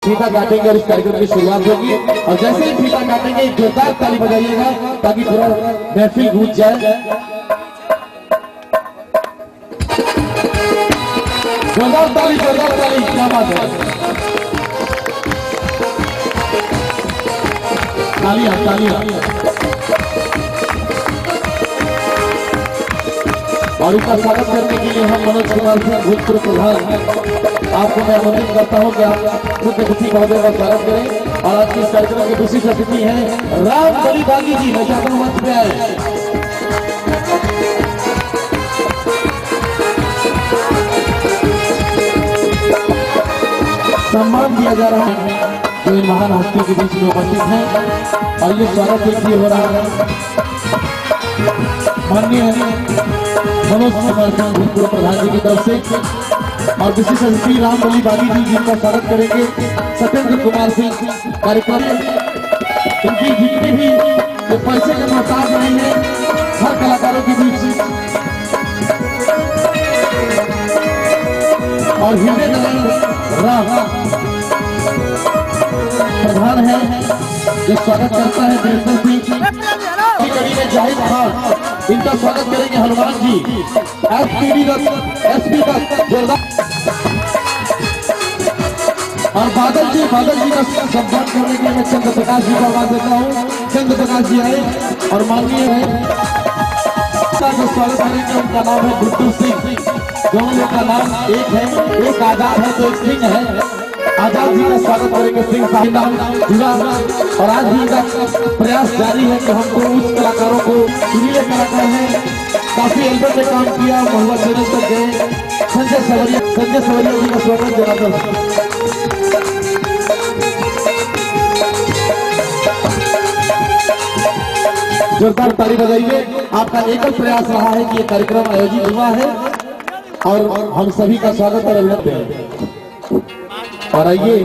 फीता काटेंगे और इस कार्यक्रम की शुरुआत होगी। और जैसे ही फीता काटेंगे जोरदार ताली बजाइएगा ताकि पूरा महफिल गूंज जाए। जोरदार ताली, क्या बात है। तालियां। और इसका स्वागत करने के लिए हम मनोज कुमार सिंह भूतपूर्व प्रधान आपको मैं आमंत्रित करता हूं कि आप मुख्य अतिथि महोदय का स्वागत करें। और आज के इस कार्यक्रम के विशिष्ट अतिथि हैं रामबली बागी जी। मैं चाहता हूं मंच पे आए। सम्मान दिया जा रहा है जो इन महान हस्तियों के बीच में उपस्थित हैं। और ये स्वागत देखिए हो रहा है माननीय मनोज कुमार सिंह भूतपूर्व प्रधान जी की तरफ से। और विशिष्ट अतिथि रामबली बागी जी जिनका स्वागत करेंगे सत्येंद्र कुमार सिंह कार्यक्रम। इनकी जितनी भी जो पैसे के मोहताज नहीं है हर कलाकारों के बीच और हिंदी प्रधान है जो स्वागत करता है देवेंद्र सिंह कड़ी में जाहिद खान। इनका स्वागत करेंगे हनुमान जी एसपी का जोरदार। और बादल जी का सम्मान करने के लिए मैं चंद्र प्रकाश जी को आवाज देता हूँ। चंद्र प्रकाश जी आए और माननीय है जो स्वागत करेंगे उनका नाम है गुड्डू सिंह। दोनों लोग का नाम एक है, एक आजाद है तो एक सिंह है। आजाद जी का स्वागत करेंगे सिंह साहिब। और आज भी का प्रयास जारी है कि हमको उस कलाकारों को सुरीले कलाकार हैं काफी एल्बम में काम किया मोहम्मद चैनल तक गए। संजय सवरिया जी का स्वागत जनाब। जोरदार ताली बजाइए। आपका एकल प्रयास रहा है कि ये कार्यक्रम आयोजित हुआ है और हम सभी का स्वागत और अभिनंदन है। और आइए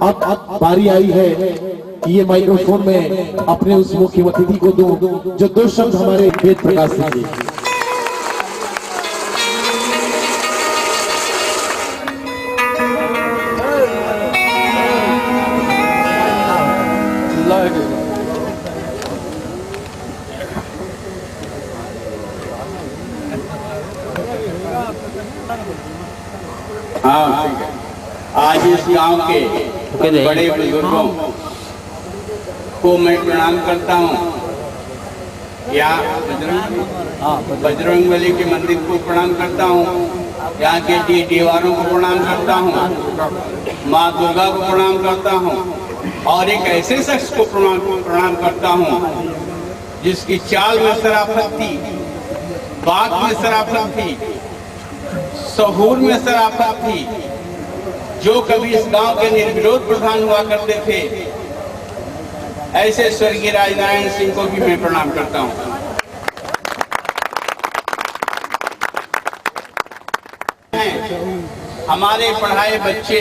अब बारी आई है कि ये माइक्रोफोन में अपने उस मुख्य अतिथि को दूं जो दो शब्द हमारे वेद प्रकाश सिंह जी। हाँ, आज इस गांव के बड़े बुजुर्गों को मैं प्रणाम करता हूँ। यहाँ बजरंगबली के मंदिर को प्रणाम करता हूँ। यहाँ के दीवारों को प्रणाम करता हूँ। माँ दुर्गा को प्रणाम करता हूँ। और एक ऐसे शख्स को प्रणाम करता हूँ जिसकी चाल में शराफत थी, बात में शराफत थी, सहूर में शराफत थी, जो कभी इस गांव के निर्विरोध प्रधान हुआ करते थे। ऐसे स्वर्गीय राजनारायण सिंह को भी मैं प्रणाम करता हूं। हमारे पढ़ाए बच्चे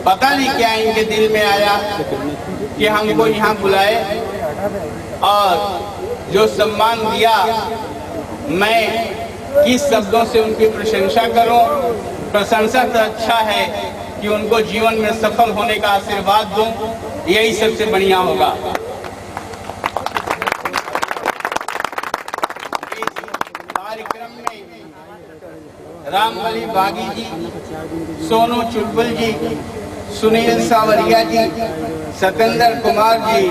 पता नहीं क्या इनके दिल में आया कि हमको यहाँ बुलाए और जो सम्मान दिया मैं किस शब्दों से उनकी प्रशंसा करूं। प्रशंसा तो अच्छा है कि उनको जीवन में सफल होने का आशीर्वाद दूं, यही सबसे बढ़िया होगा। कार्यक्रम में रामबली बागी जी, सोनू चुलबुल जी, सुनील सावरिया जी, सत्येंद्र कुमार जी,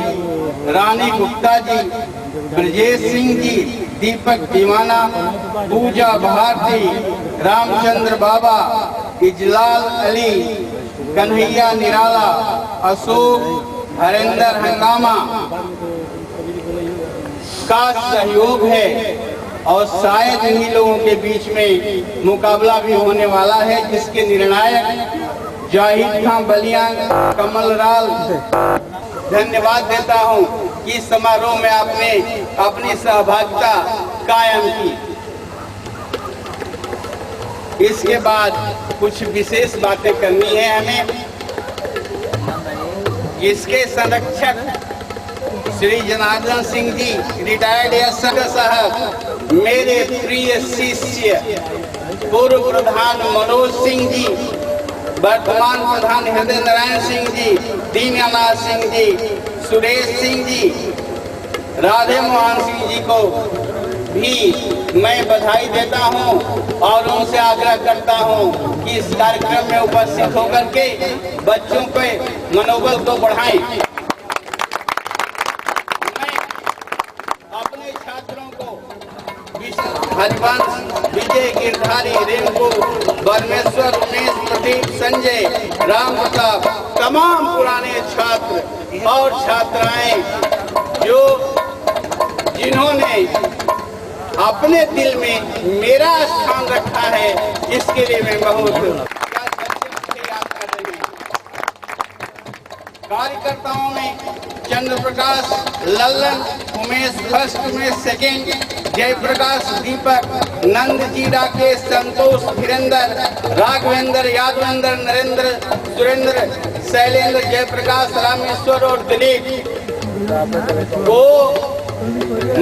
रानी गुप्ता जी, ब्रजेश सिंह जी, दीपक दीवाना, पूजा भारती, रामचंद्र बाबा, इजलाल अली, कन्हैया निराला, अशोक, हरेंद्र हंगामा का सहयोग है। और शायद इन्हीं लोगों के बीच में मुकाबला भी होने वाला है जिसके निर्णायक जाहिद खान बलिया कमललाल। धन्यवाद देता हूं कि इस समारोह में आपने अपनी सहभागिता कायम की। इसके बाद कुछ विशेष बातें करनी है हमें। इसके संरक्षक श्री जनार्दन सिंह जी रिटायर्ड एसपी साहब, मेरे प्रिय शिष्य पूर्व प्रधान मनोज सिंह जी, वर्तमान प्रधान हृदय नारायण सिंह जी, दीननाथ सिंह जी, सुरेश सिंह जी, राधे मोहन सिंह जी को भी मैं बधाई देता हूं और उनसे आग्रह करता हूं कि इस कार्यक्रम में उपस्थित होकर के बच्चों के मनोबल को बढ़ाएं। मैं अपने छात्रों को हरिवंश, विजय, गिरधारी, रिंकू, परमेश्वर, उमेश, प्रदीप, संजय, राम प्रताप, तमाम पुराने छात्र और छात्राएं जिन्होंने अपने दिल में मेरा स्थान रखा है, इसके लिए मैं बहुत याद कर रहे हैं। कार्यकर्ताओं में चंद्र प्रकाश, लल्लन, उमेश फर्स्ट, उमेश सेकेंड, जयप्रकाश, दीपक, नंद जी, राकेश, संतोष, धीरेन्द्र, राघवेंद्र, यादवेंद्र, नरेंद्र, सुरेंद्र, शैलेंद्र, जयप्रकाश, रामेश्वर और दिलीप को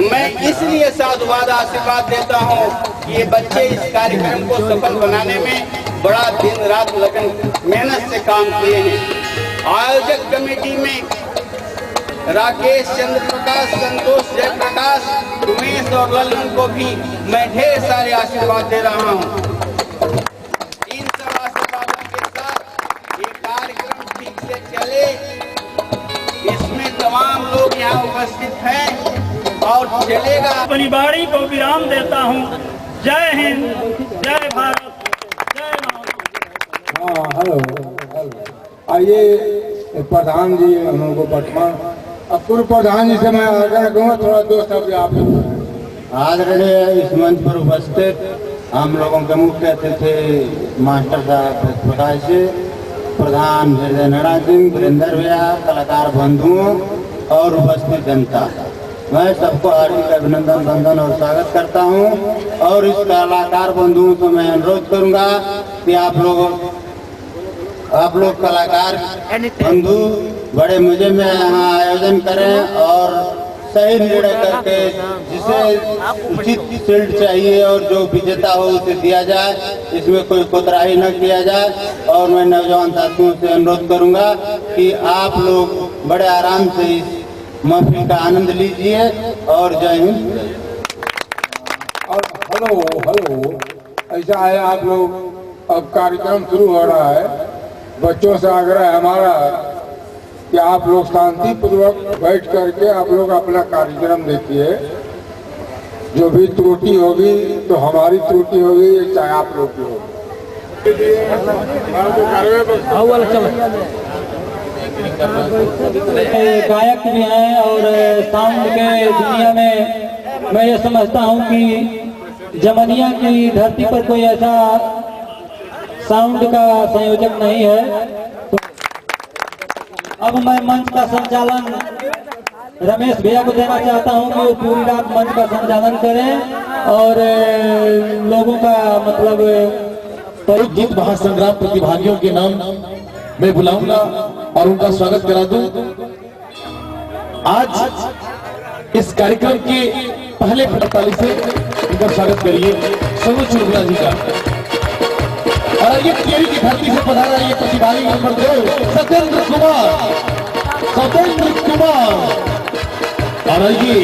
मैं इसलिए साधुवाद आशीर्वाद देता हूं कि ये बच्चे इस कार्यक्रम को सफल बनाने में बड़ा दिन रात लगन मेहनत से काम किए हैं। आयोजक कमेटी में राकेश, चंद्र प्रकाश, संतोष, जयप्रकाश, उमेश और लल्लन को भी मैं ढेर सारे आशीर्वाद दे रहा हूं। इन सब आशीर्वादों के साथ ये कार्यक्रम ठीक से चले, इसमें तमाम लोग यहाँ उपस्थित हैं और चलेगा। अपनी बाड़ी को विराम देता हूँ। जय हिंद, जय भारत, जय माता। हाँ, हेलो। आइए प्रधान जी हम लोग को वर्तमान अब पूर्व प्रधान जी से मैं आग्रह करूँगा थोड़ा 2 शब्द आप। आदरणीय इस मंच पर उपस्थित हम लोगों के मुख्य अतिथि मास्टर साहब प्रकाश जी, प्रधान हृदय नारायण सिंह, वीरेंद्र भैया, कलाकार बंधुओं और उपस्थित जनता, मैं सबको हार्दिक अभिनंदन, वंदन और स्वागत करता हूं। और इस कलाकार बंधुओं से मैं अनुरोध करूंगा कि आप लोग कलाकार बंधु बड़े मजे में यहाँ आयोजन करें और सही निर्णय करके जिसे उचित शील्ड चाहिए और जो विजेता हो उसे दिया जाए, इसमें कोई कोताही न किया जाए। और मैं नौजवान साथियों से अनुरोध करूंगा कि आप लोग बड़े आराम से इस महफिल का आनंद लीजिए और जय हिंद। और हेलो, ऐसा है आप लोग अब कार्यक्रम शुरू हो रहा है, बच्चों से आग्रह है हमारा कि आप लोग शांति पूर्वक बैठ करके आप लोग अपना कार्यक्रम देखिए। जो भी त्रुटि होगी तो हमारी त्रुटि होगी, चाहे आप लोग की होगी। गायक भी हैं और साउंड के दुनिया में मैं ये समझता हूँ कि जमनिया की धरती पर कोई ऐसा साउंड का संयोजक नहीं है। तो अब मैं मंच का संचालन रमेश भैया को देना चाहता हूं कि वो पूरी रात मंच का संचालन करें और लोगों का मतलब जीत महासंग्राम प्रतिभागियों के नाम मैं बुलाऊंगा और उनका स्वागत करा दूं। आज इस कार्यक्रम के पहले ताली से उनका स्वागत करिए सोनू चुरगुला जी का। और ये केरी की धरती से पधारा ये प्रतिभागी नंबर 2 सत्येंद्र कुमार। और ये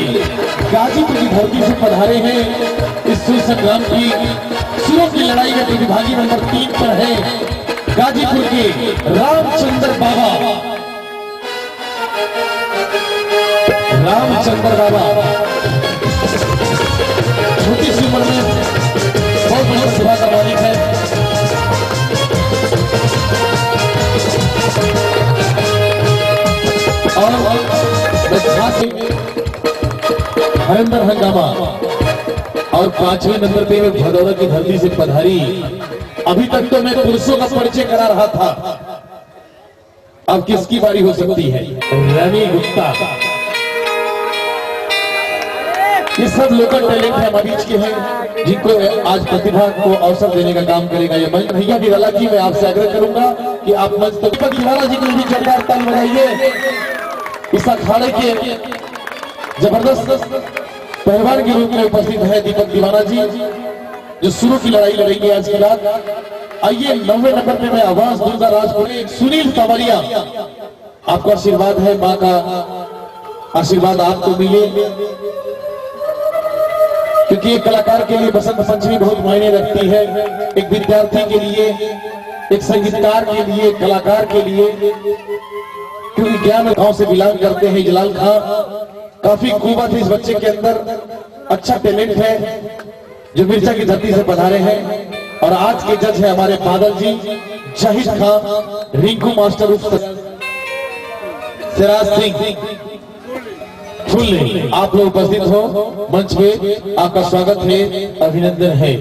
गाजीपुर की धरती से पधारे हैं इस सुर संग्राम की सुरों की लड़ाई में प्रतिभागी नंबर 3 पर है गाजीपुर के रामचंद्र बाबा। छोटी सी उम्र में बहुत बड़ी सभा का मालिक है। और हरिंदर हंगामा और 5वें नंबर पे भदौरा की धरती से पधारी। अभी तक तो मैं पुरुषों का परिचय करा रहा था, अब किसकी बारी हो सकती है? रवि गुप्ता। ये सब लोकल टैलेंट है, बीच के हैं जिनको आज प्रतिभा को अवसर देने का काम करेगा ये मंच। भैया की रला की मैं आपसे आग्रह करूंगा कि आप मंच तक दीवाना जी को भी जोरदार ताली बजाइए। इस अखाड़े के जबरदस्त पहलवान के रूप में उपस्थित है दीपक दीवाना जी, जो शुरू की लड़ाई लड़ेंगे आज की रात। आइए 90 नंबर पे मैं आवाज दूंगा राजपुरी सुनील तवरिया। आपका आशीर्वाद है, माँ का आशीर्वाद आपको मिले, क्योंकि एक कलाकार के लिए बसंत पंचमी बहुत मायने रखती है। एक विद्यार्थी के लिए, एक संगीतकार के लिए, कलाकार के लिए, क्योंकि ज्ञान गांव से बिलोंग करते हैं। जलाल खां, काफी खूबत है इस बच्चे के अंदर, अच्छा टैलेंट है जो मिर्चा की धरती से पधारे हैं। और आज के जज है हमारे बादल जी, जाहिद खां, रिंकू मास्टर उर्फ सिराज सिंह फुल। आप लोग उपस्थित हो मंच पे, आपका स्वागत है, अभिनंदन है।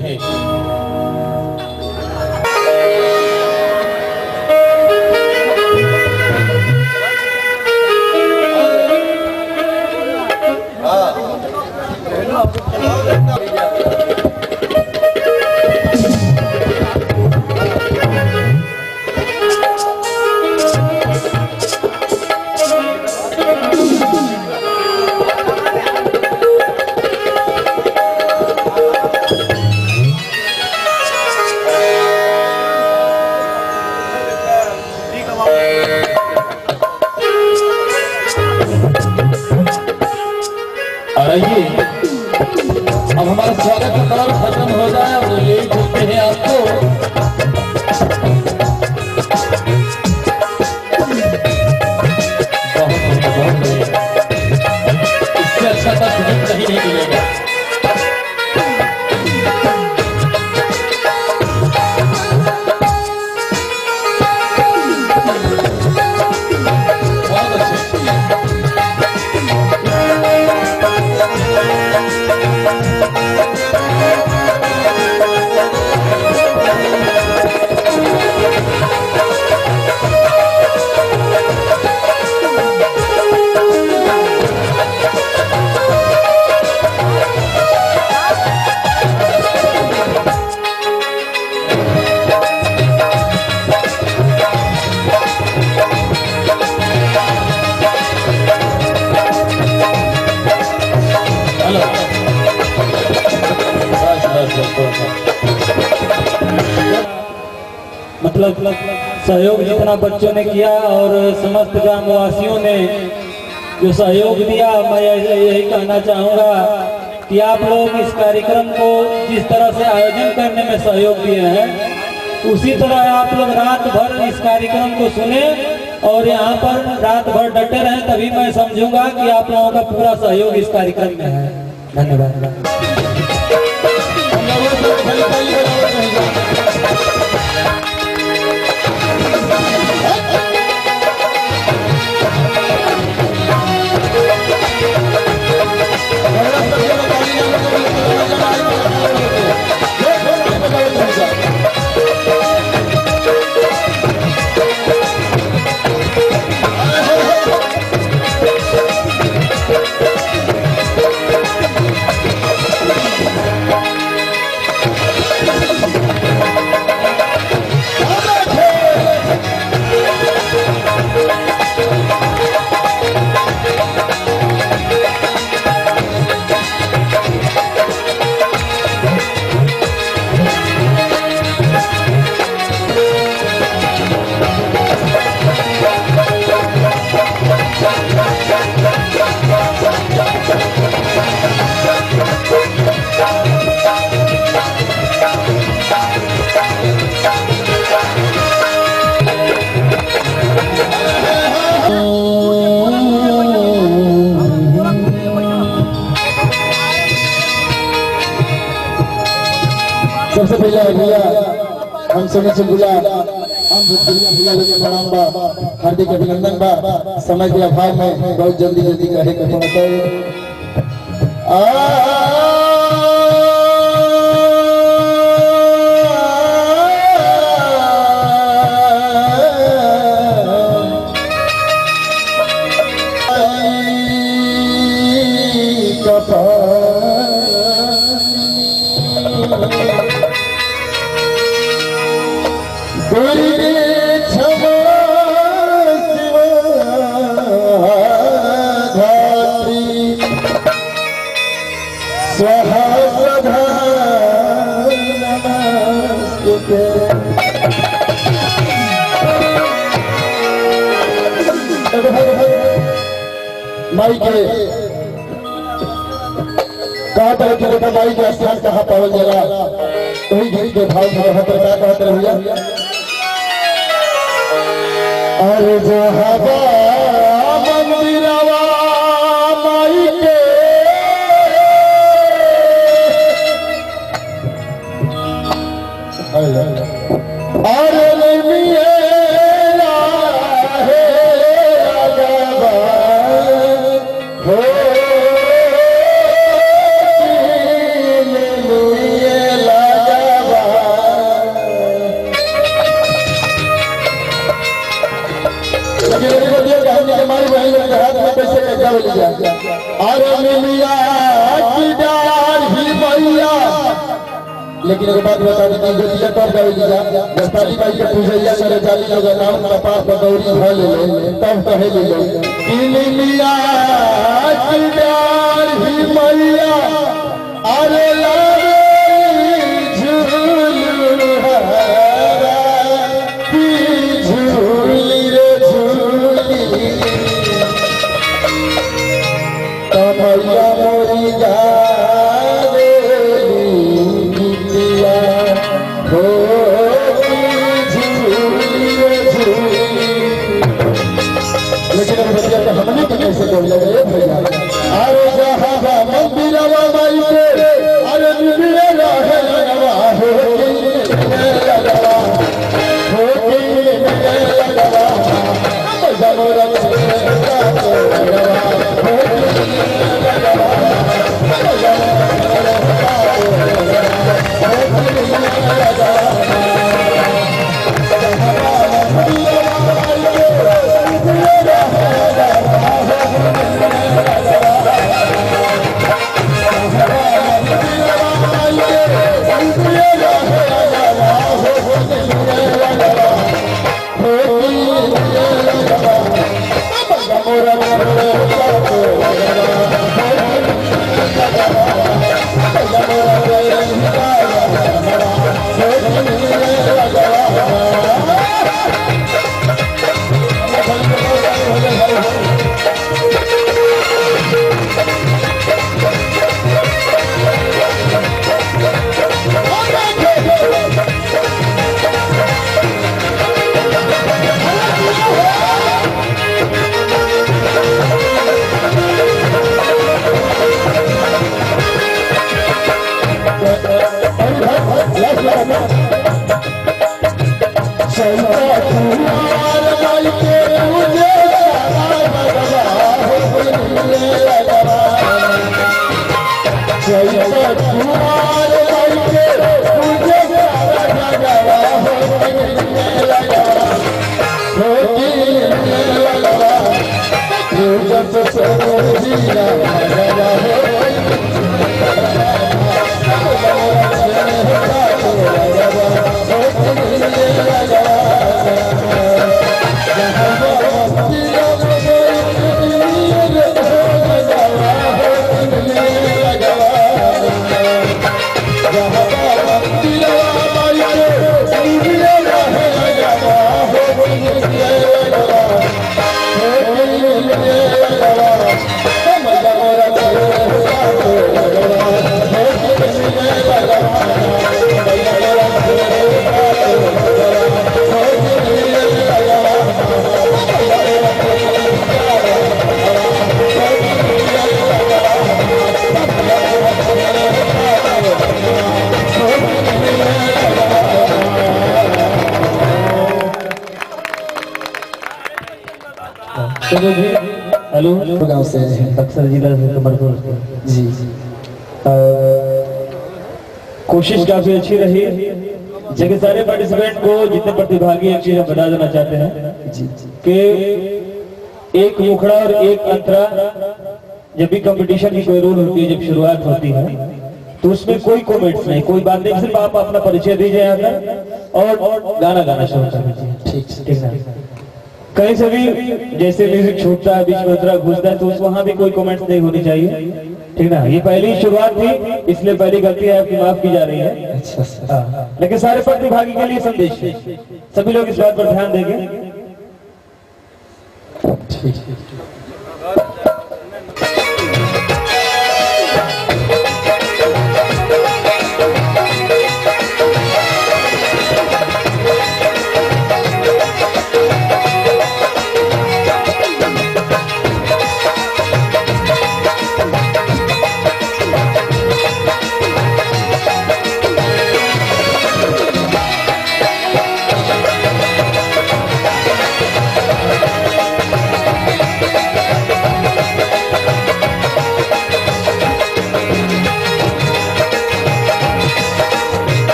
आइए अब हमारा स्वागत का पर्व खत्म हो जाए और यही चाहते हैं आपको। इससे अच्छा तो कहीं नहीं मिलेगा। मतलब सहयोग जितना बच्चों ने किया और समस्त ग्रामवासियों ने जो सहयोग दिया, मैं यही कहना चाहूँगा कि आप लोग इस कार्यक्रम को जिस तरह से आयोजन करने में सहयोग दिए हैं, उसी तरह आप लोग रात भर इस कार्यक्रम को सुने और यहाँ पर रात भर डटे रहें, तभी मैं समझूंगा कि आप लोगों का पूरा सहयोग इस कार्यक्रम में है। धन्यवाद। सबसे पहले भैया हम समय से बुला हम भैया प्रणाम बा, हार्दिक अभिनंदन बा। समय के अभाव में बहुत जल्दी जल्दी कहे माई के कहा तरह की देखा माई के स्थान कहाँ पावल जला वही गीत के भाव में रहत क्या कहते रह भैया अरे जो हवा मंदिरवा माई के अरे मिया है अगवा हो लेकिन एक बात बता दी गोतिया कब गई दस्ताली बाई के पूजैया करे जाली लोग नाम कपास पर गौरी भल ले तब कहे ले मिया की डार ही मैया अरे लागे झूलू हरा की झूली रे झूली कमैया मोरी जा हमने तो कैसे बोल लगे भैया अरे जहां मंदिरवा माई के अरे मिलेला है लगवा हो लगवा हो लगवा जमोरा हेलो गाँव से बक्सर जिला से कमरपुर जी कोशिश काफी अच्छी रही जबकि सारे पार्टिसिपेंट को जितने प्रतिभागी एक चीज बता देना चाहते हैं जी कि एक मुखड़ा और एक अंतरा जब भी कंपटीशन की कोई रूल होती है जब शुरुआत होती है तो उसमें कोई कमेंट्स नहीं कोई बात नहीं सिर्फ आप अपना परिचय दीजिए आकर और गाना गाना शुरू कर दीजिए ठीक है कहीं से भी जैसे म्यूजिक छूटता है बीच में अंतरा घुसता है तो वहां भी कोई कमेंट्स नहीं होनी चाहिए ठीक ना ये पहली शुरुआत थी इसलिए पहली गलती है आपकी माफ की जा रही है अच्छा लेकिन सारे प्रतिभागी के लिए संदेश है सभी लोग इस बात पर ध्यान देंगे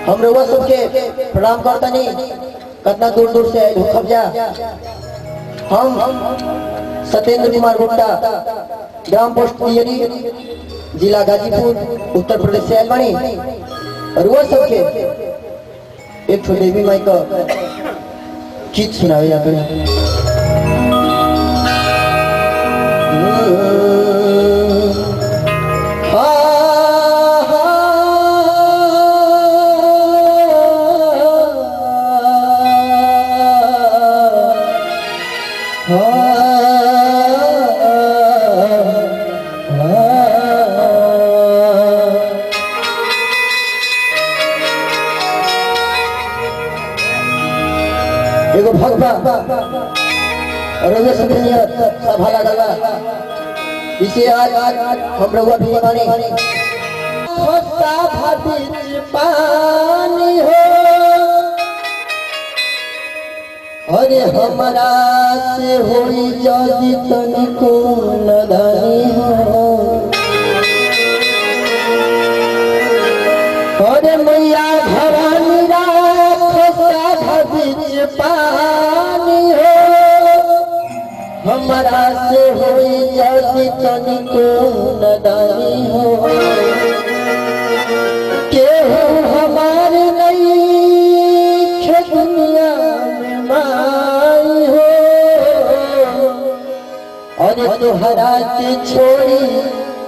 हम रउआ सबके प्रणाम करता नहीं कितना दूर दूर से आए कब्जा। हम सत्येंद्र कुमार गुप्ता ग्राम पोस्ट तियरी जिला गाजीपुर उत्तर प्रदेश से आए बनी। रउआ सबके एक छो देवी माई का गीत सुनावे जाते एगो भगवा रउआ सबके नियत सभा लगला इसे आज हम रउआ भी माने होता भाभी पानी हो अरे हमारा से होई जदी तनिको नदानी हो अरे मैया भवानी पानी हो हमारा से होई जदी तनिको नदानी हो केहू हमारे नहीं दुनिया में माई हो अरे तोहरा के छोड़ी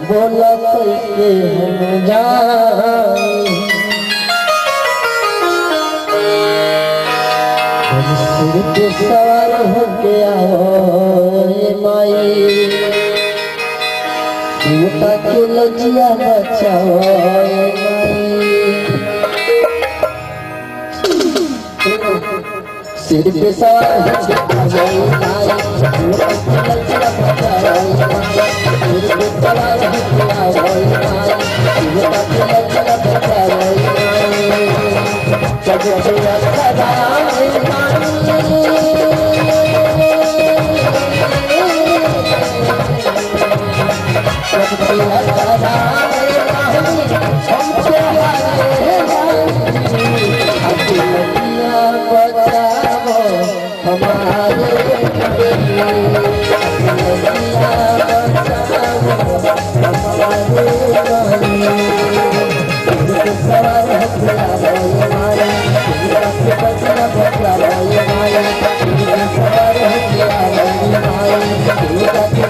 बोला कैसे हम जाई सिर पे सवार हो गया माई सीता के लजिया बचाओ सिर पे सवार हो गया माई सीता के लजिया बचाओ सिर पे सवार हो गया माई सीता के लजिया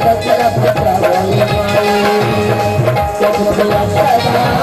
बचाओ जग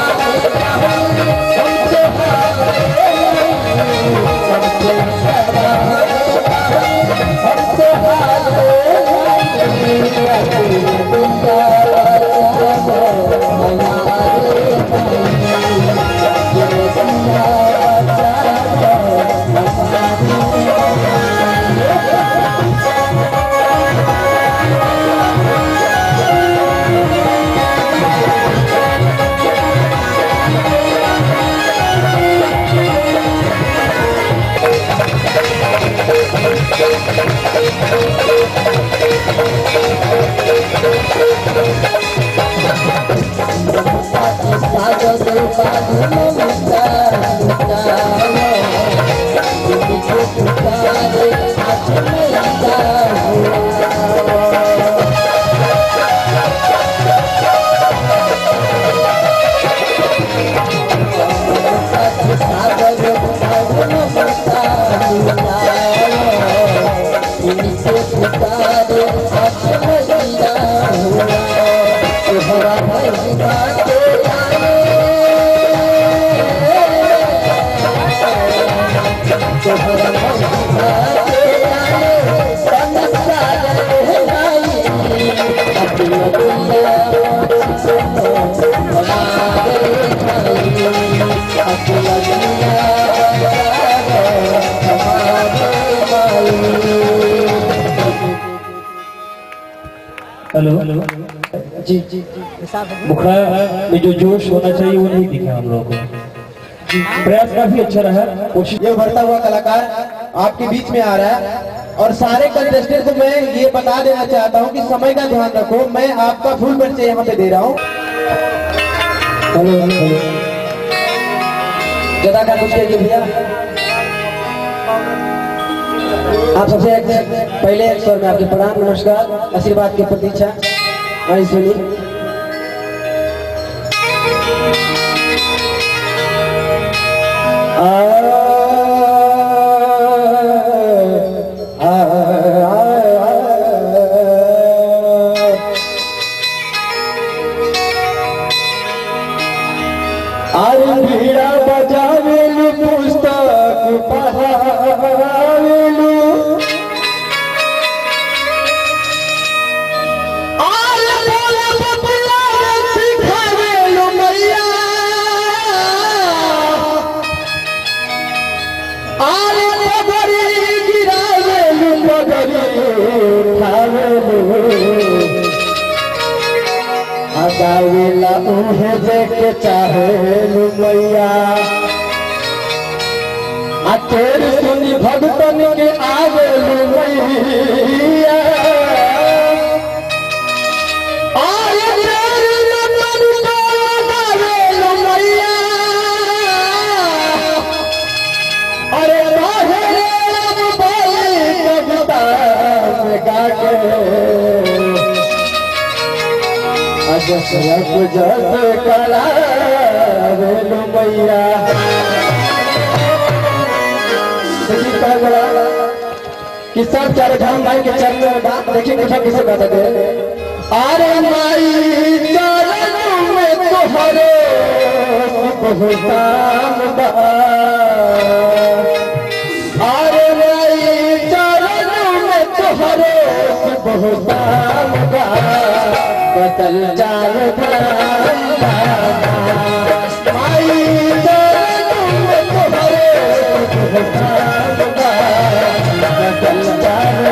हेलो जी मुखड़ा में जो जोश होना चाहिए वो नहीं दिखा हम लोगों को। प्रयास काफी अच्छा रहा, कोशिश। ये उभरता हुआ कलाकार आपके बीच में आ रहा है और सारे कंटेस्टेंट को मैं ये बता देना चाहता हूँ कि समय का ध्यान रखो। मैं आपका फुल परिचय यहाँ पे दे रहा हूँ। ज्यादा का कुछ कहिए भैया। आप सबसे पहले एक स्वर में आपके प्रणाम नमस्कार आशीर्वाद की प्रतीक्षा। वही सुनिए। भीड़ा बजावेलू पुस्तक पढ़ावेलू सिखावेलू मैया पगड़ी गिरावेलू पगड़ी उठावेलू गावेला उहे देखे चाहेलू मैया तेरी सुनी भगतन के आवेलू मैया अरे कविता गा के जब करावेलू मैया। कि सब चारों धाम भाई के चरण में बात देखिए कुछ किसे बता दे। अरे माई चरणों में तोहरे बहुतान बा। अरे माई चरणों में तोहरे बहुतान बा। बदल जाल माई चरणों में तोहरे बहुतान बा। बदल जाल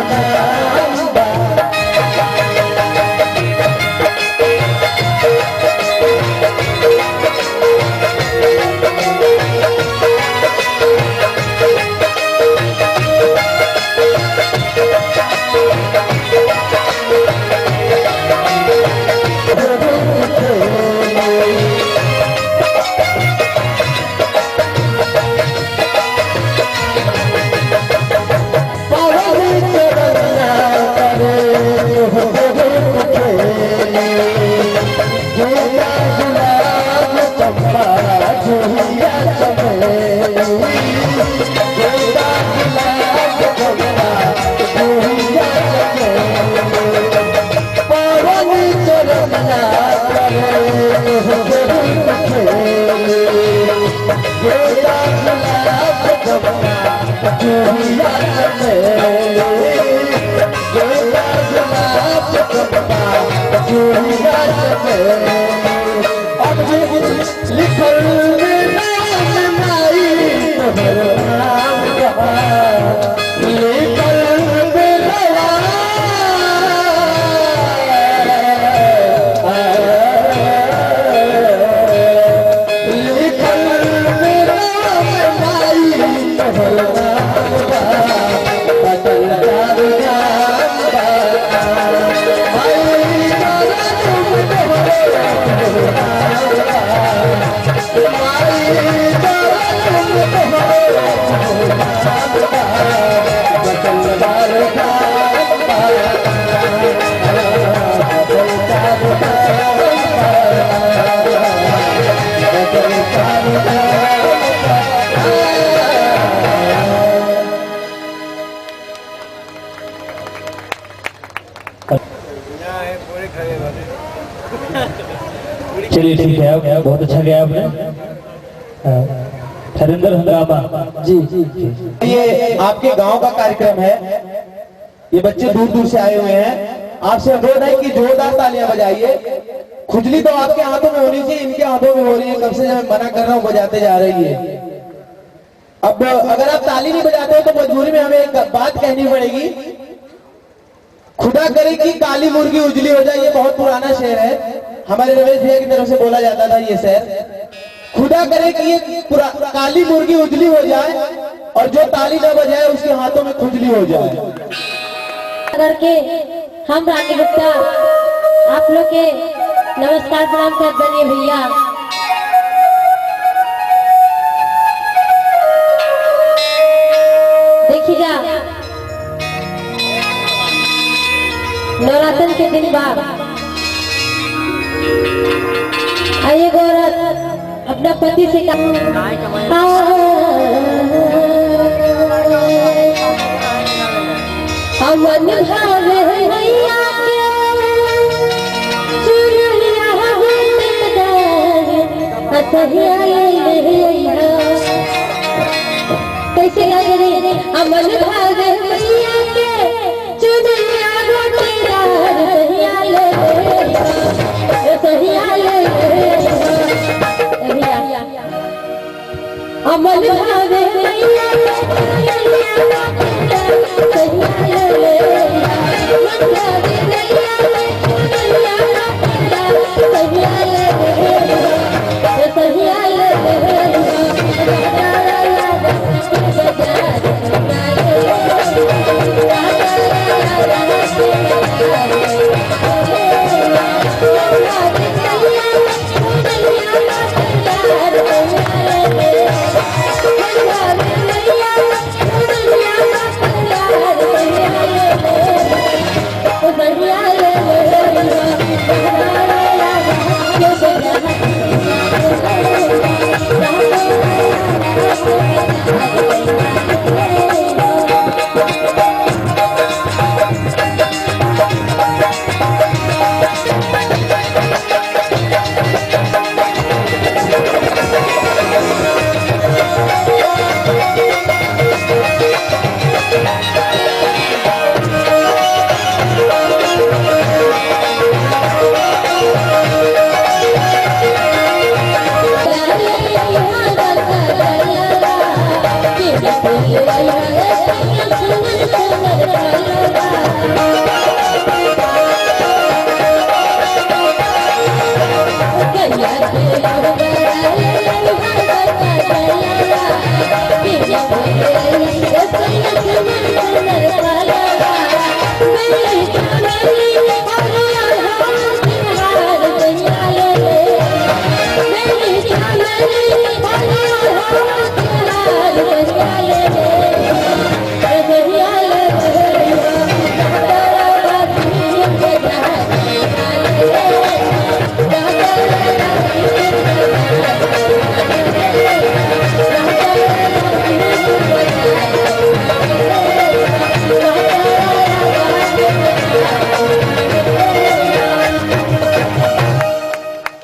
चलिए ठीक है, बहुत अच्छा गया आपने। हरिंदर हंगामा जी ये आपके गांव का कार्यक्रम है। ये बच्चे दूर दूर से आए हुए हैं। आपसे अनुरोध है कि जोरदार तालियां बजाइए। खुजली तो आपके हाथों में होनी चाहिए, इनके हाथों में हो रही है। कब से मैं मना कर रहा हूँ, बजाते जा रही है। अब अगर आप ताली नहीं बजाते हो तो मजबूरी में हमें एक बात कहनी पड़ेगी खुदा करे कि काली मुर्गी उजली हो जाए, ये बहुत पुराना शेर है, हमारे रमेश भैया की तरफ से बोला जाता था ये शेर। खुदा करे कि ये काली मुर्गी उजली हो जाए और जो ताली न बजाए उसके हाथों में खुजली हो जाए। करके हम रानी गुप्ता आप लोग के नमस्कार प्रणाम कर बने भैया। देखिए जा नवरात्र के दिन बाद आइए औरत अपना पति से अमन भावे भैया कैसे लगे रे अमन भावे भैया के चुनरिया अमन भावे भैया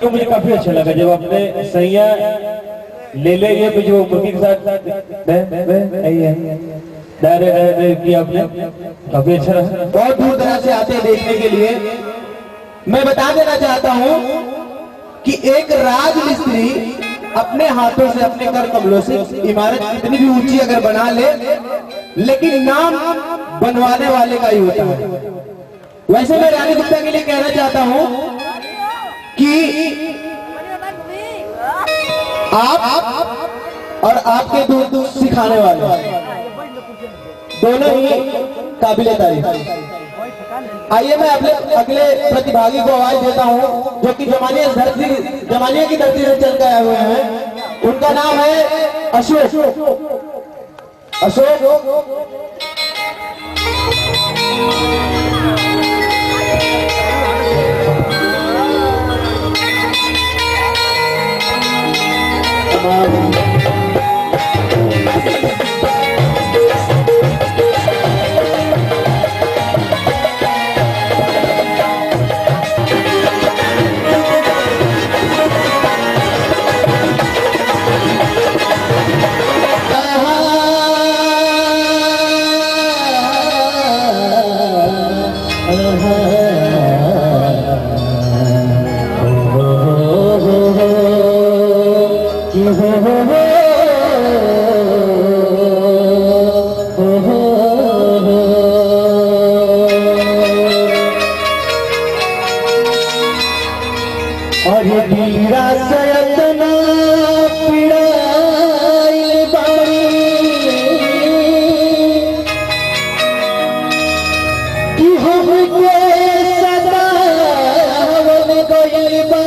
तो मुझे काफी अच्छा लगा जब आपने सैया ले ये जो मुर्गी के साथ डायरेक्ट किया आपने, काफी अच्छा रहा। बहुत दूर दराज से आते हैं देखने के लिए। मैं बता देना चाहता हूँ कि एक राजमिस्त्री अपने हाथों से अपने कर कमलों से इमारत कितनी भी ऊंची अगर बना ले, लेकिन नाम बनवाने वाले का ही होता है। वैसे मैं रानी गुप्ता के लिए कहना चाहता हूँ कि आप और आपके दूर सिखाने वाले दोनों ही काबिले तारीफ। आइए मैं अपने अगले प्रतिभागी को आवाज देता हूं जो कि जमानिया की धरती से चल कर आए हुए हैं। उनका नाम है अशोक। और पीड़ा सयतना पीड़ाई बारी कि हमके सदावन गइल बा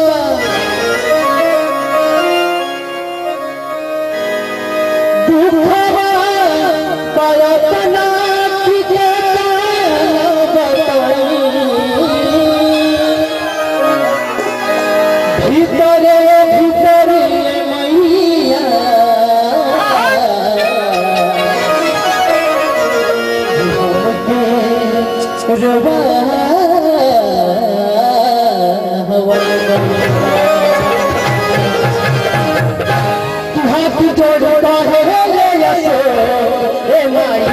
दुखवा पायतना कि केतना बताई भीतरे भीतरे मैया रवा हाथ जोड़ता है माई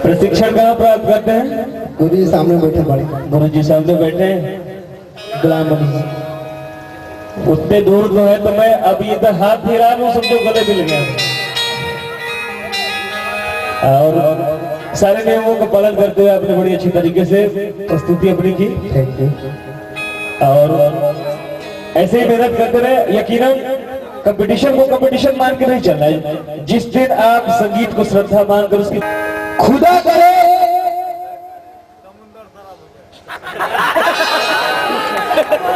प्रशिक्षण कहाँ प्राप्त करते हैं? गुरु जी सामने बैठे बड़े गुरु जी सामने बैठे गुलाम उतने दूर जो है तो मैं अब इधर हाथ हिला रहा हूँ, सबको गले मिल गया और सारे नियमों का पालन करते हुए आपने बड़ी अच्छी तरीके से प्रस्तुति अपनी की। और ऐसे ही मेहनत करते रहे। यकीनन कंपटीशन को कंपटीशन मान के नहीं चलना है। जिस दिन आप संगीत को श्रद्धा मानकर उसकी खुदा करे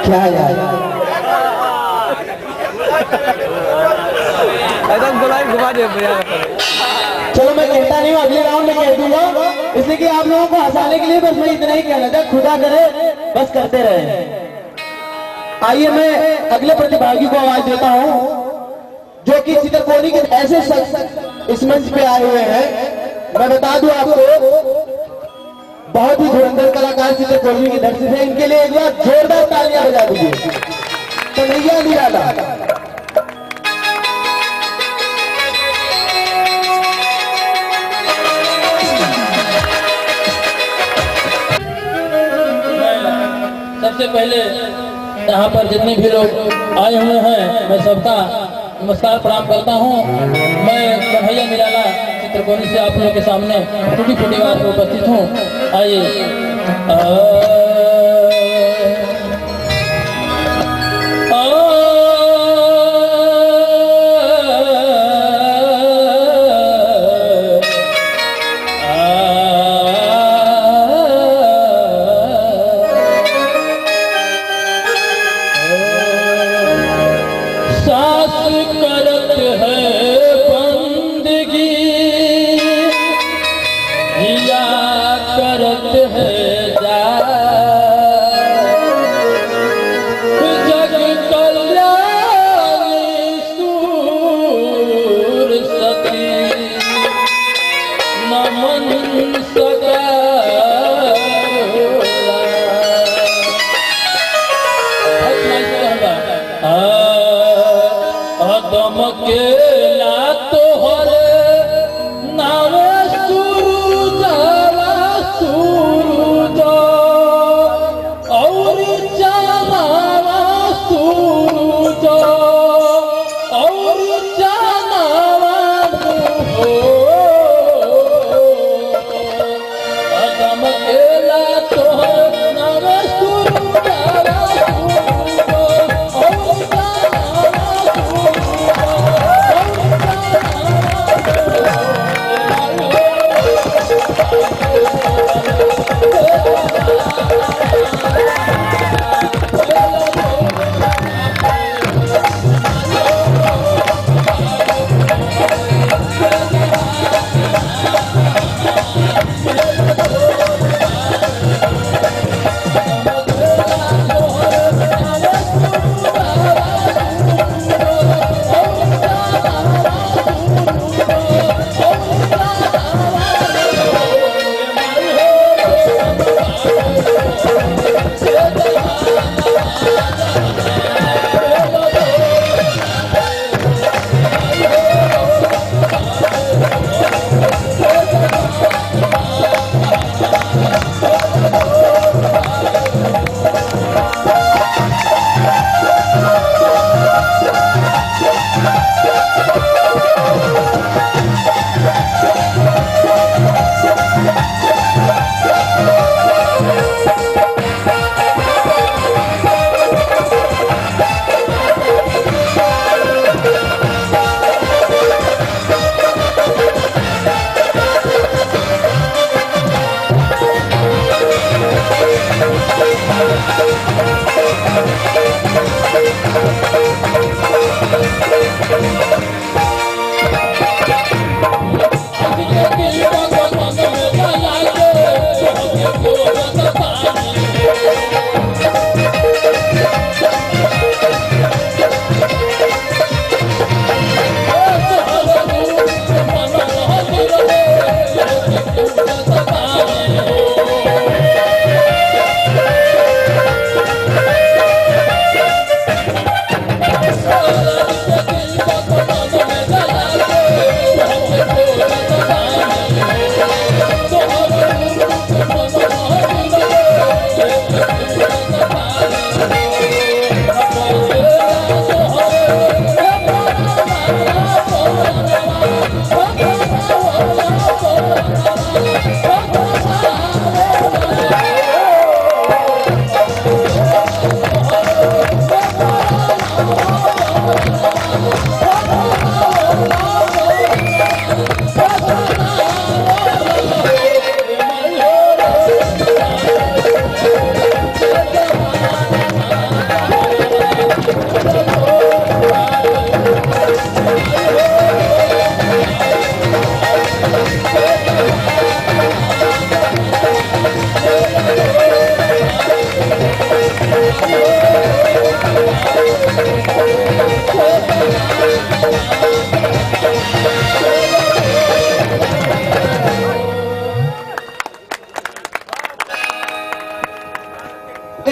क्या यार एकदम गुलाब घुमा दे भैया। चलो मैं कहता नहीं हूँ, अगले राउंड में कह दूंगा, इसलिए कि आप लोगों को हंसाने के लिए बस मैं इतना ही कहना था, खुदा करे बस करते रहे। आइए मैं अगले प्रतिभागी को आवाज देता हूँ जो कि चित्रकोनी के ऐसे शख्स इस मंच पे आए हुए हैं। मैं बता दूं आपको, बहुत ही धुरंधर कलाकार चित्रकोनी की धरती से। इनके लिए एक बार जोरदार तालियां बजा दीजिए। कन्हैया निराला सबसे पहले यहाँ पर जितने भी लोग आए हुए हैं मैं सबका नमस्कार प्रणाम करता हूँ। मैं कन्हैया निराला चित्रकोनी से आप लोगों के सामने टूटी फूटी बात में उपस्थित हूँ। आइए चमकेला तोहर नावे सूरज सूरज और चांदवा सूरज और चांदवा हो चमकेला तोहर नावे सूरज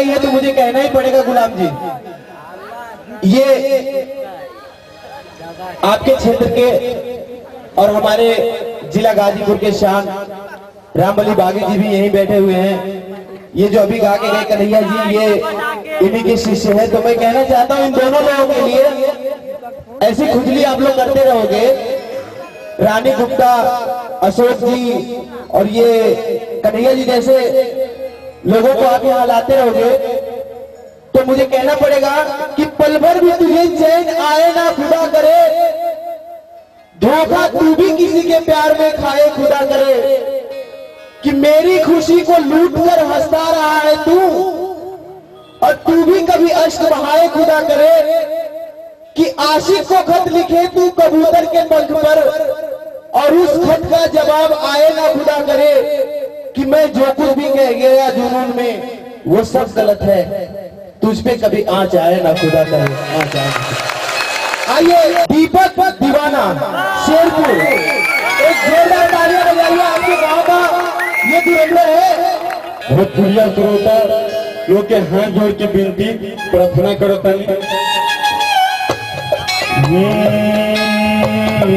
ये तो मुझे कहना ही पड़ेगा गुलाम जी, ये आपके क्षेत्र के और हमारे जिला गाजीपुर के शान रामबली बागी जी भी यहीं बैठे हुए हैं। ये जो अभी गा के गए कन्हैया जी, ये इन्हीं के शिष्य है। तो मैं कहना चाहता हूँ इन दोनों लोगों के लिए ऐसी खुजली आप लोग करते रहोगे, रानी गुप्ता, अशोक जी और ये कन्हैया जी जैसे लोगों को आप यहाँ लाते रहोगे, तो मुझे कहना पड़ेगा कि पल भर भी तुझे चैन आए ना खुदा करे, धोखा तू भी किसी के प्यार में खाए खुदा करे, कि मेरी खुशी को लूट कर हंसता रहा है तू, और तू भी कभी अश्क बहाए खुदा करे, कि आशिक को खत लिखे तू कबूतर के पंख पर, और उस खत का जवाब आए ना खुदा करे, कि मैं जो कुछ भी कह गया जुनून में वो सब गलत है, तुझ पे कभी आँच आए ना खुदा करे, आँच आए। आइए दीपक दीवाना शेरपुर, एक जोरदार तालियां बजाइए आपके गांव का ये धुरंधर है। भोजपुरिया श्रोता लोग के हाथ जोड़ के विनती प्रार्थना करता हो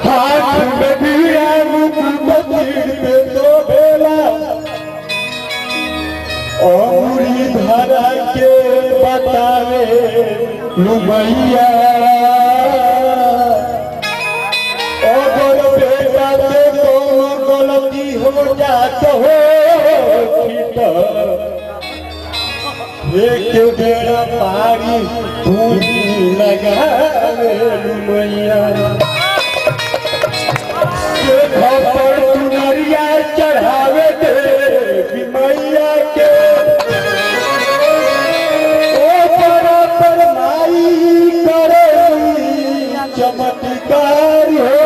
हाथ में दिया मुकुट पे तो बेला औरी धरा के बतावे लुमैया अगर बेटा से कोनो गलती हो जात हो एक बेड़ा पारी पूरी लगावे लुमैया खबर चुनरिया चढ़ावे दे मैया के पर माई करे चमत्कार हो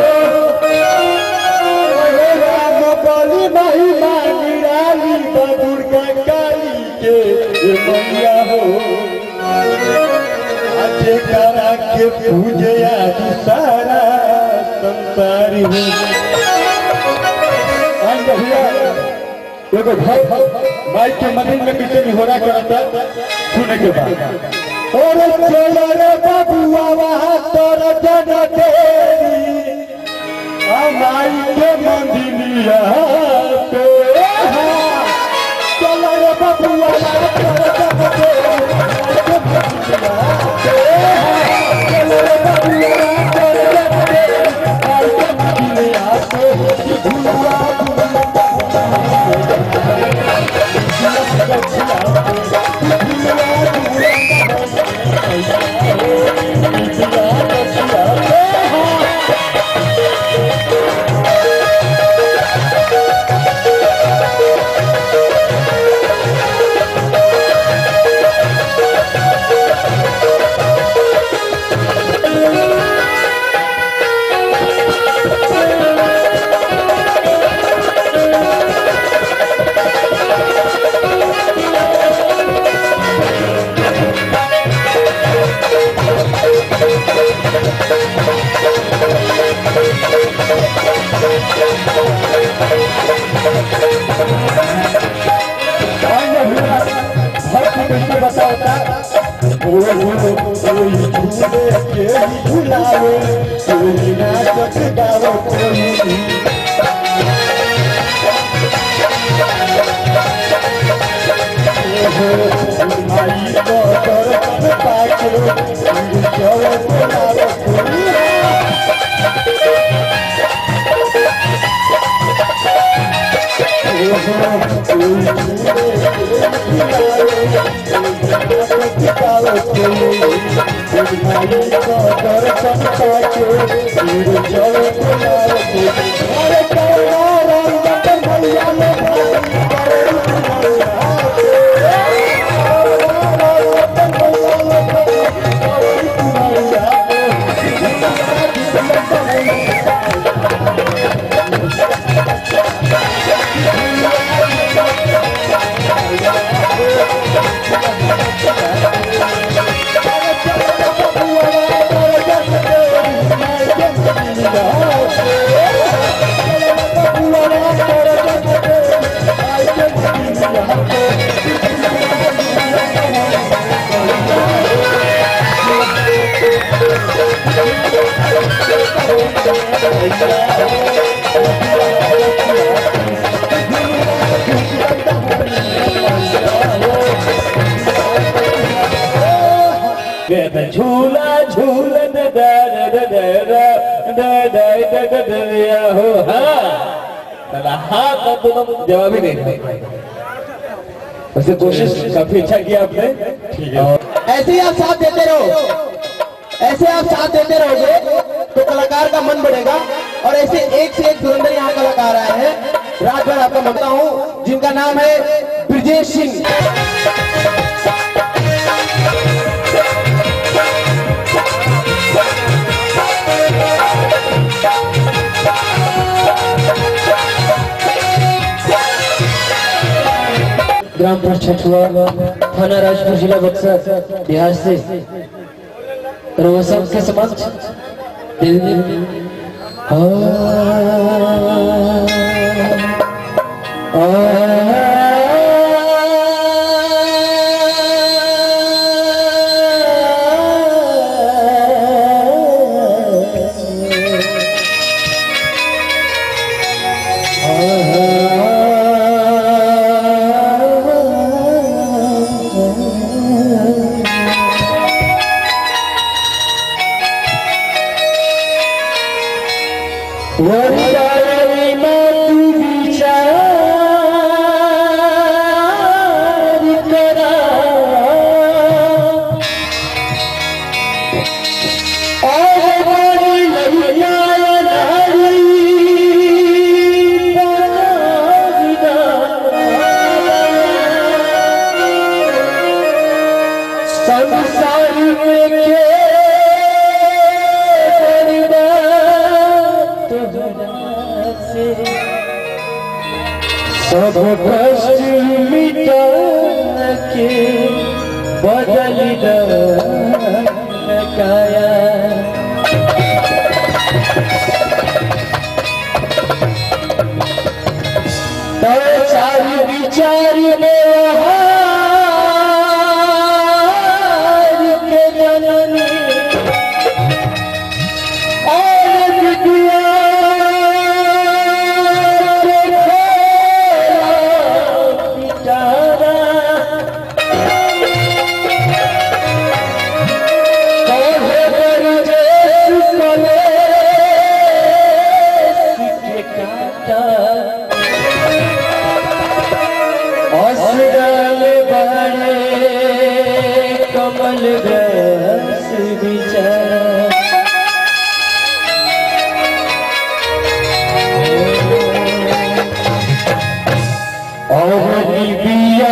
राम बलि महिमा निराली दुर्गा काली के मैया हो अच्छे करा के पूजे आज सारा संसारी हो एगो भाई माई के मंदिर में पीछे भी हो रहा करता सुने के बाद और चलो रे बबुआ वहाँ तोर जन तेरी माई के मंदिरिया पे चलो रे बबुआ वहाँ तोर जन तेरी चलो रे बबुआ वहाँ तोर जन तेरी मंदिरिया झूला झूलन हो हाँ जवाब ही नहीं वैसे कोशिश काफी अच्छा किया आपने। ठीक है, ऐसे ही आप साथ देते रहो, ऐसे आप साथ देते रहोगे तो कलाकार का मन बढ़ेगा। और ऐसे एक से एक धुरंधर यहाँ कलाकार आए हैं, रात भर आपका बनता हूँ, जिनका नाम है ब्रजेश सिंह। ग्राम पोस्ट छठुआ, थाना राजपुर, जिला बक्सर, बिहार से रोशन के समक्ष दिल में आ संसार में के सब कष्ट मिटा के बदल काया तो चार विचार में के जननी और विद्या कमल रस विचार और बिया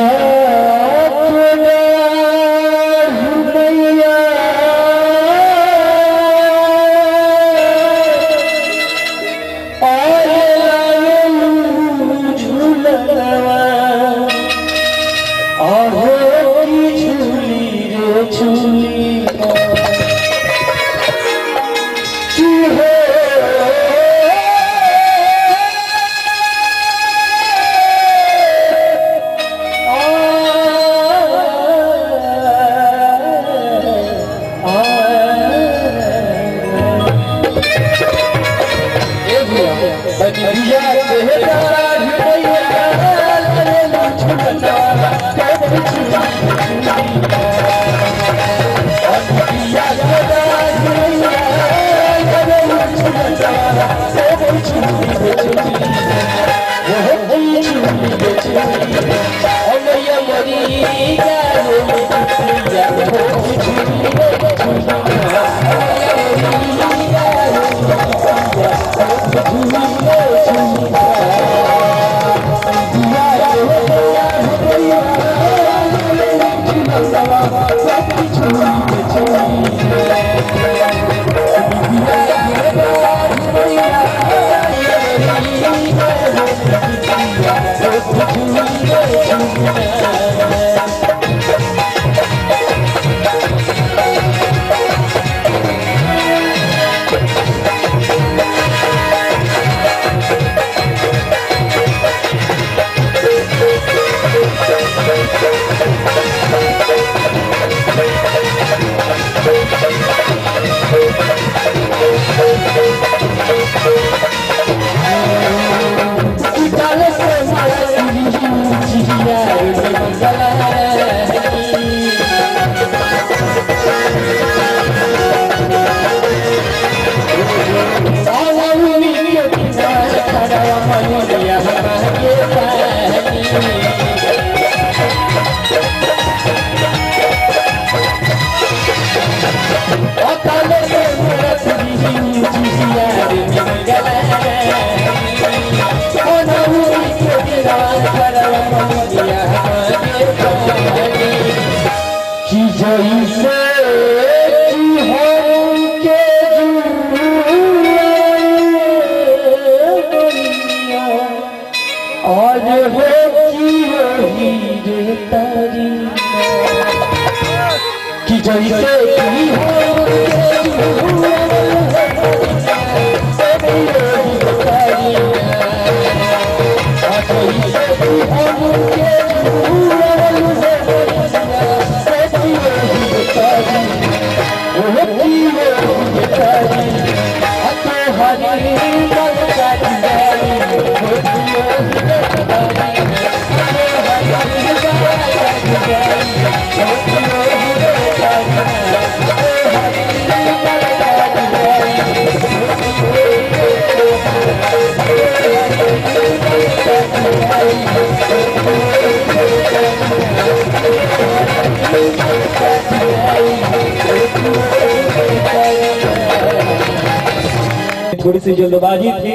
थोड़ी सी जल्दबाजी थी,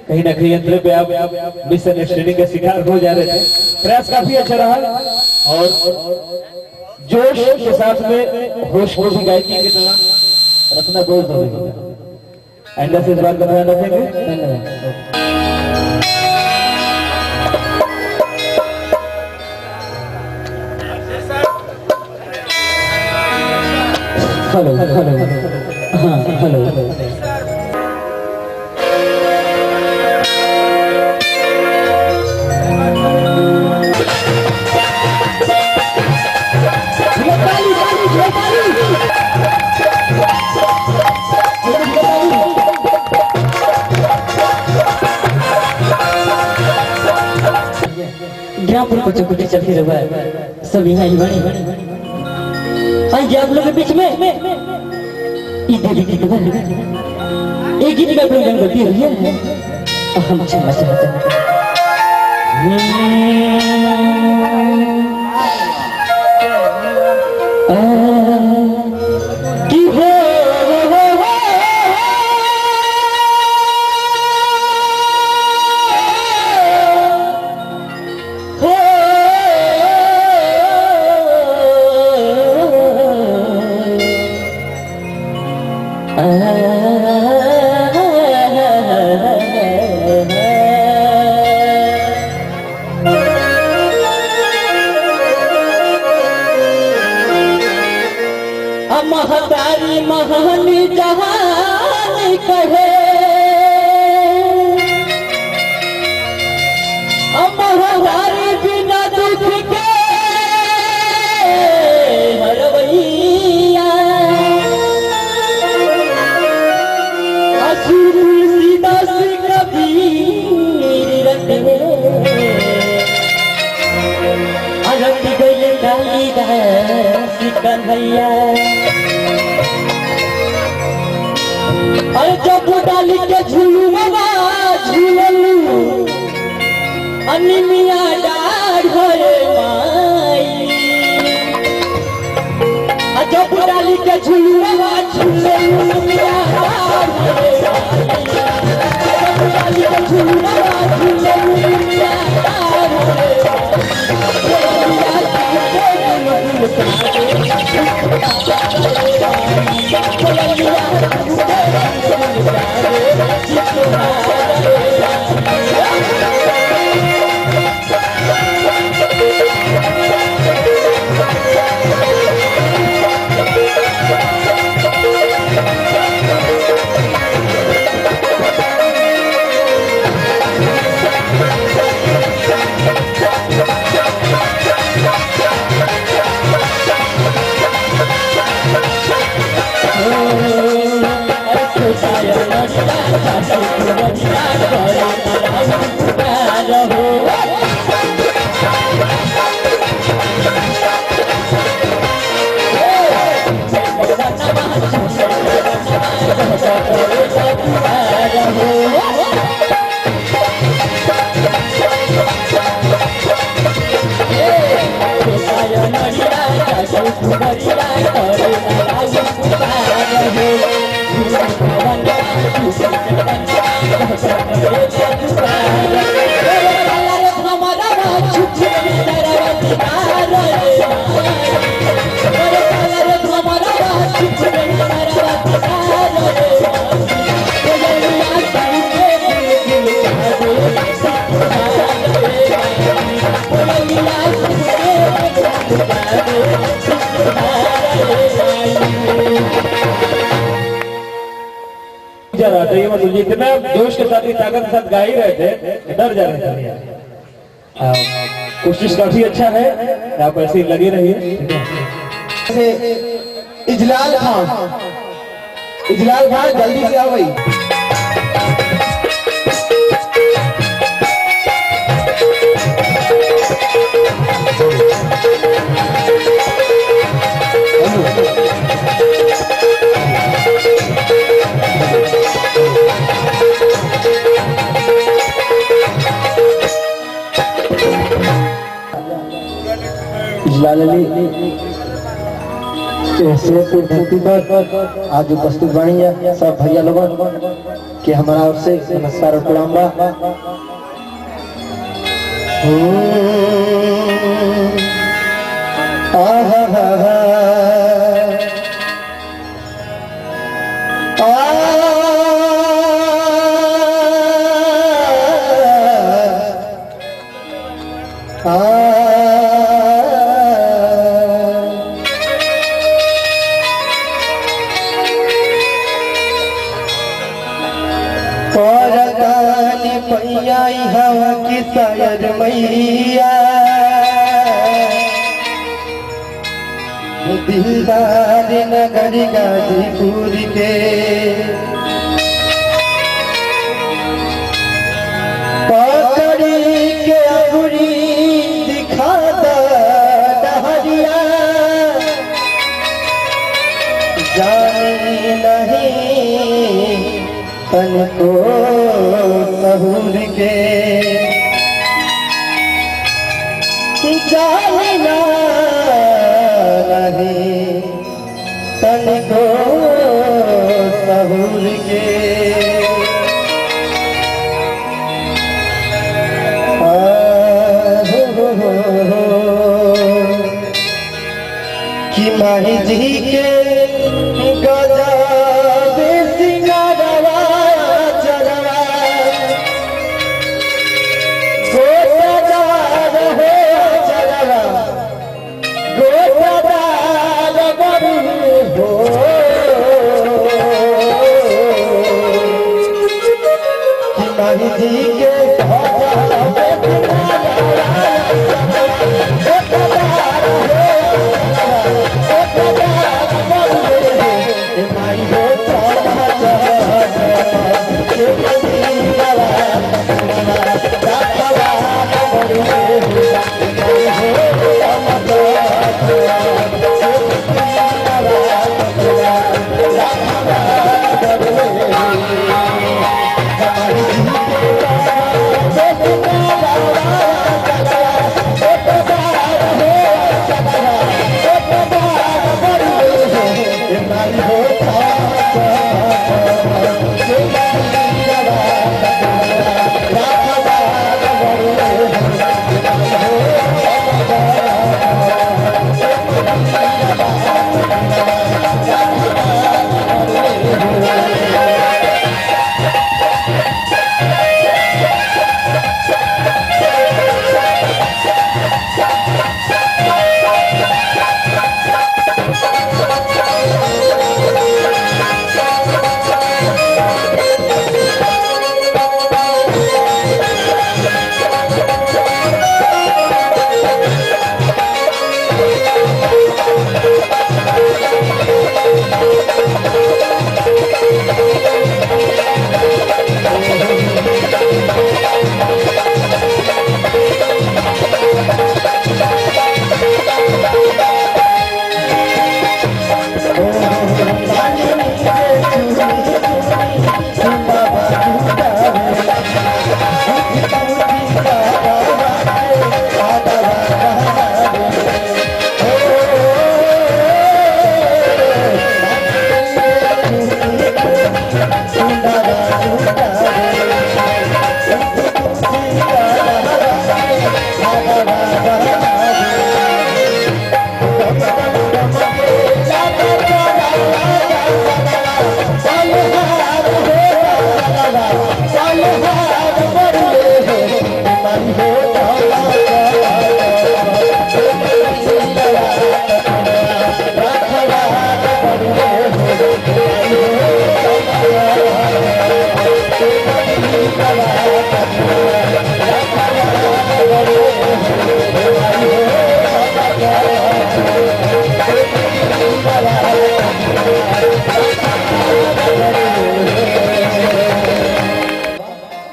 कहीं ना कहीं अंतरे पे आप मिसअंडरस्टैंडिंग का शिकार हो जा रहे थे। प्रयास काफी अच्छा रहा और जोश के साथ में होश को भी गायकी की तरह रखना बहुत जरूरी है। आइंदा से इस बात का ध्यान रखेंगे। धन्यवाद। हेलो हेलो, हाँ हेलो। ग्रामपुर को चकुटी चलती रहा सब यहाँ ही बनी आइए आप लोग के बीच में एक गीत में अपनी गान गलती हुई है हम क्षमा चाहते हैं। महतारी महानी जहान कहे महतारी बिना दुख के हरवैया सीधा से कबीर रखे अलग गए कालिदास कन्हैया जब डाली के झूलवा झूलू अनिमिया डाढ़ माई जब डाली के झूलवा झूलू अनिमिया डाढ़ झूलवा झूलू अनिमिया जितना जोश के साथ ताकत के साथ गा ही रहे थे डर जा रहे थे। कोशिश काफी अच्छा है, आप ऐसे ही लगे रहिए। इजलाल खान जल्दी से आओ भाई। धरती पर आज उपस्थित बनी है सब भैया लोग के हमारा ओर से नमस्कार और प्रणाम बा। आहा हवा की शायद मैया दिलदार नगर गाजीपुर के पकड़ी के अबुरी दिखा डहरिया जानी नहीं तन को सहूर के जाना नहीं तन को सहूर के कि माही जी के गजब सिंगारवा चरवा गोदार हो चरवा गोदार बड़ी हो कि माही जी के गजब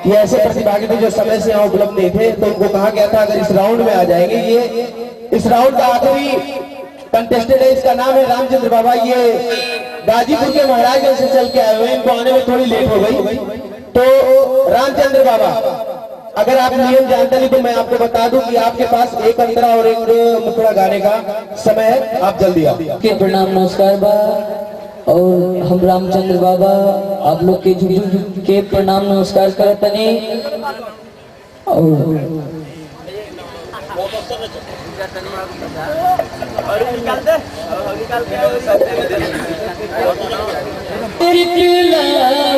ये ऐसे प्रतिभागी थे जो समय से यहाँ उपलब्ध नहीं थे, तो उनको कहा गया था अगर इस राउंड में आ जाएंगे। ये इस राउंड का आखिरी कंटेस्टेंट है, इसका नाम है रामचंद्र बाबा। ये गाजीपुर के महाराजगंज से चल के आए हुए हैं, इनको आने में थोड़ी लेट हो गई। तो रामचंद्र बाबा, अगर आप नियम जानते नहीं तो मैं आपको बता दूं कि आपके पास एक अंतरा और एक मुखड़ा गाने का समय है, आप जल्दी आओ। प्रणाम नमस्कार बा, और हम रामचंद्र बाबा आप लोग के झुक के प्रणाम नमस्कार करतनी। और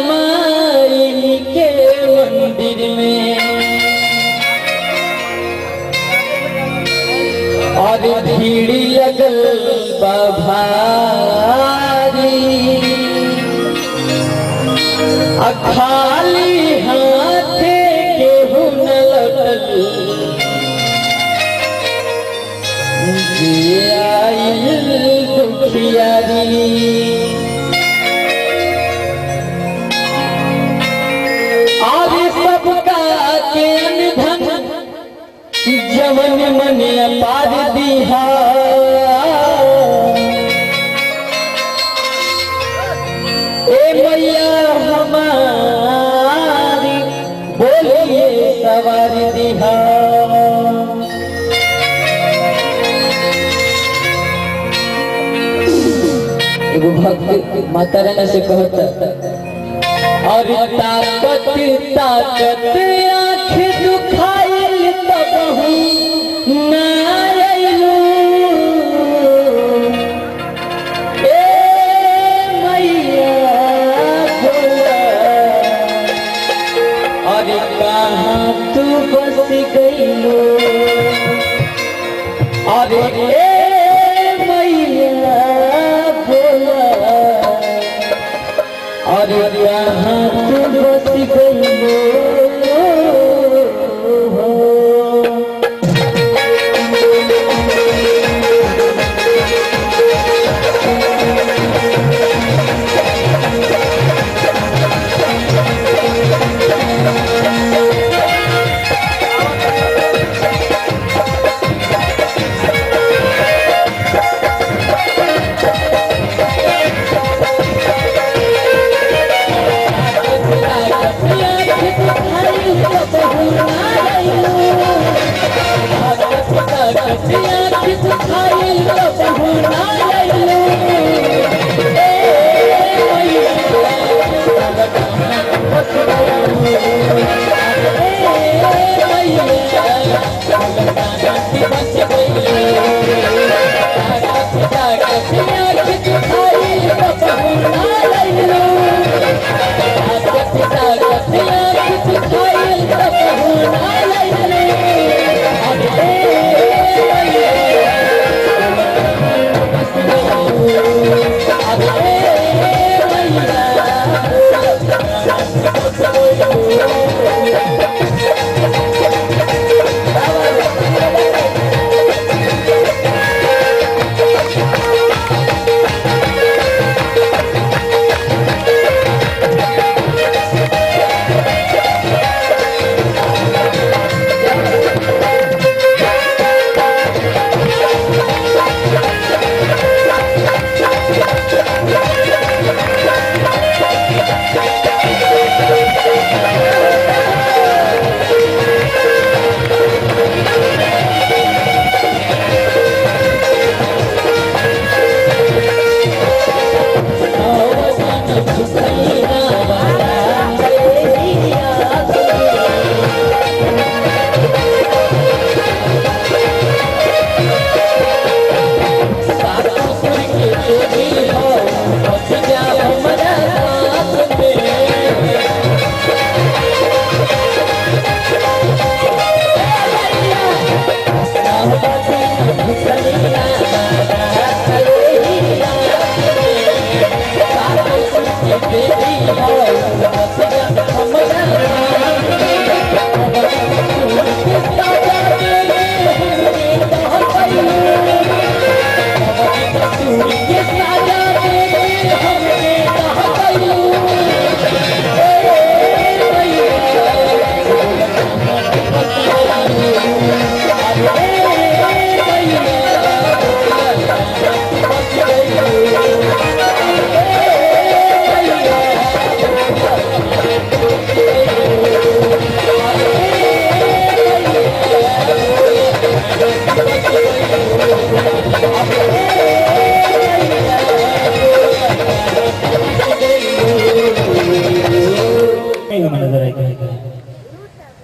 माई के मंदिर में और भीड़ लगल भारी, खाली हाथे केहू न लौटल, जे आइल दुखियारी। और सबका के अनधन जवन मन पार दिहा, ए मैया हमारी बोलिए सवार दिहा। एगो भक्त माता रानी से कहता, और ताकत ताकत आँख दुखाइल तब ना अइलू, ए मैया भोला, और कहाँ तू बस गइलू, और ए मैया भोला, और यहाँ तू बस गइलो।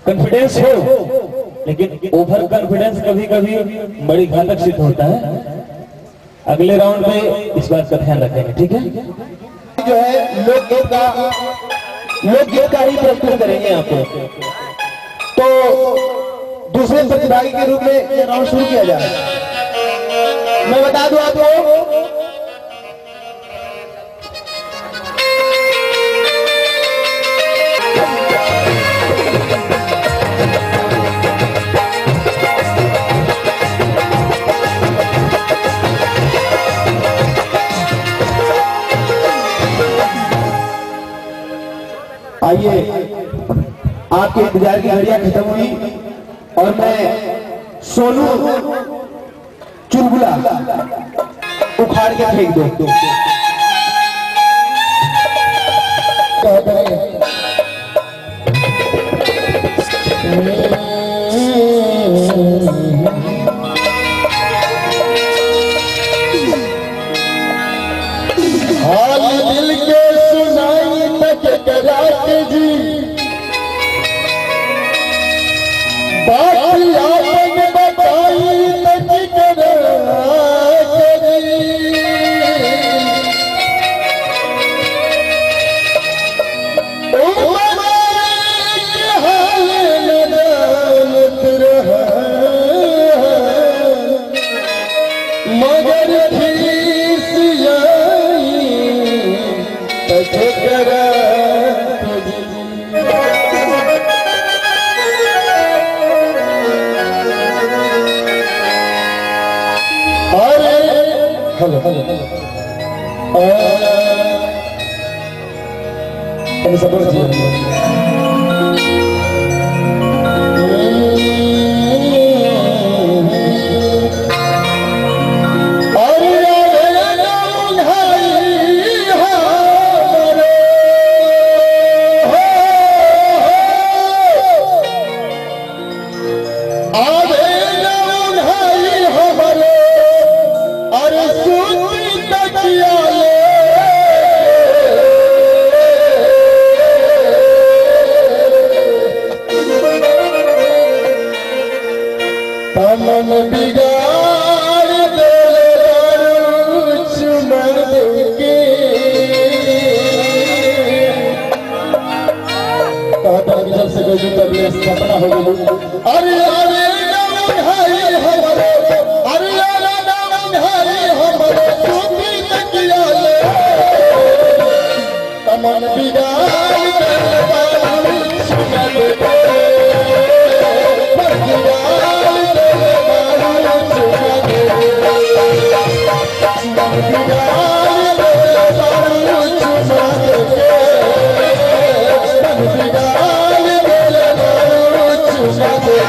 कॉन्फिडेंस हो, लेकिन ओवर कॉन्फिडेंस कभी कभी बड़ी घातक सिद्ध होता है। अगले राउंड में इस बात का ध्यान रखेंगे, ठीक है? जो है लोकगीत का ही प्रस्तुत करेंगे यहाँ पे। तो दूसरे प्रतिभागी के रूप में ये राउंड शुरू किया जाए। मैं बता दूं आपको, आइए, आपके इंतजार की घड़ियां खत्म हुई और मैं सोनू चुलबुला उखाड़ के फेंक दो। हाल दिल के सुनाई तक करात जी, बात आपने बताई तक करात जी। उम्र के हाल नदानत रहा, मगर फीस मन बिगाड़ दे चुमर के, जब से कोई तबले सपना हो गई। अरे अरे हमारे, अरे हमारे सूफी तकिया ले, मन बिगाड़ दे चुमर के, मन बिगाड़ दे चुमा दे,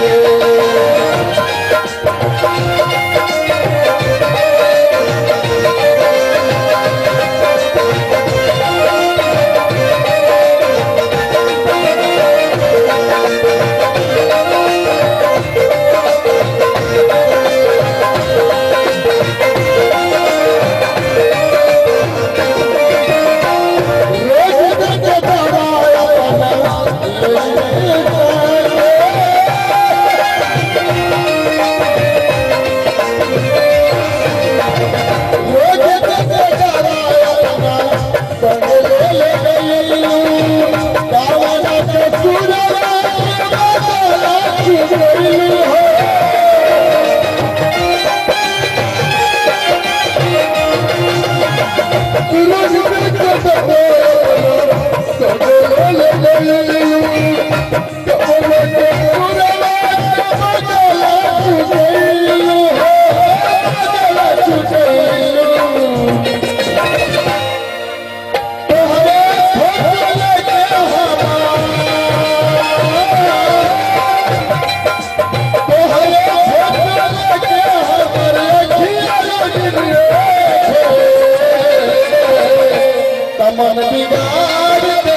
मन बिगाड़ दे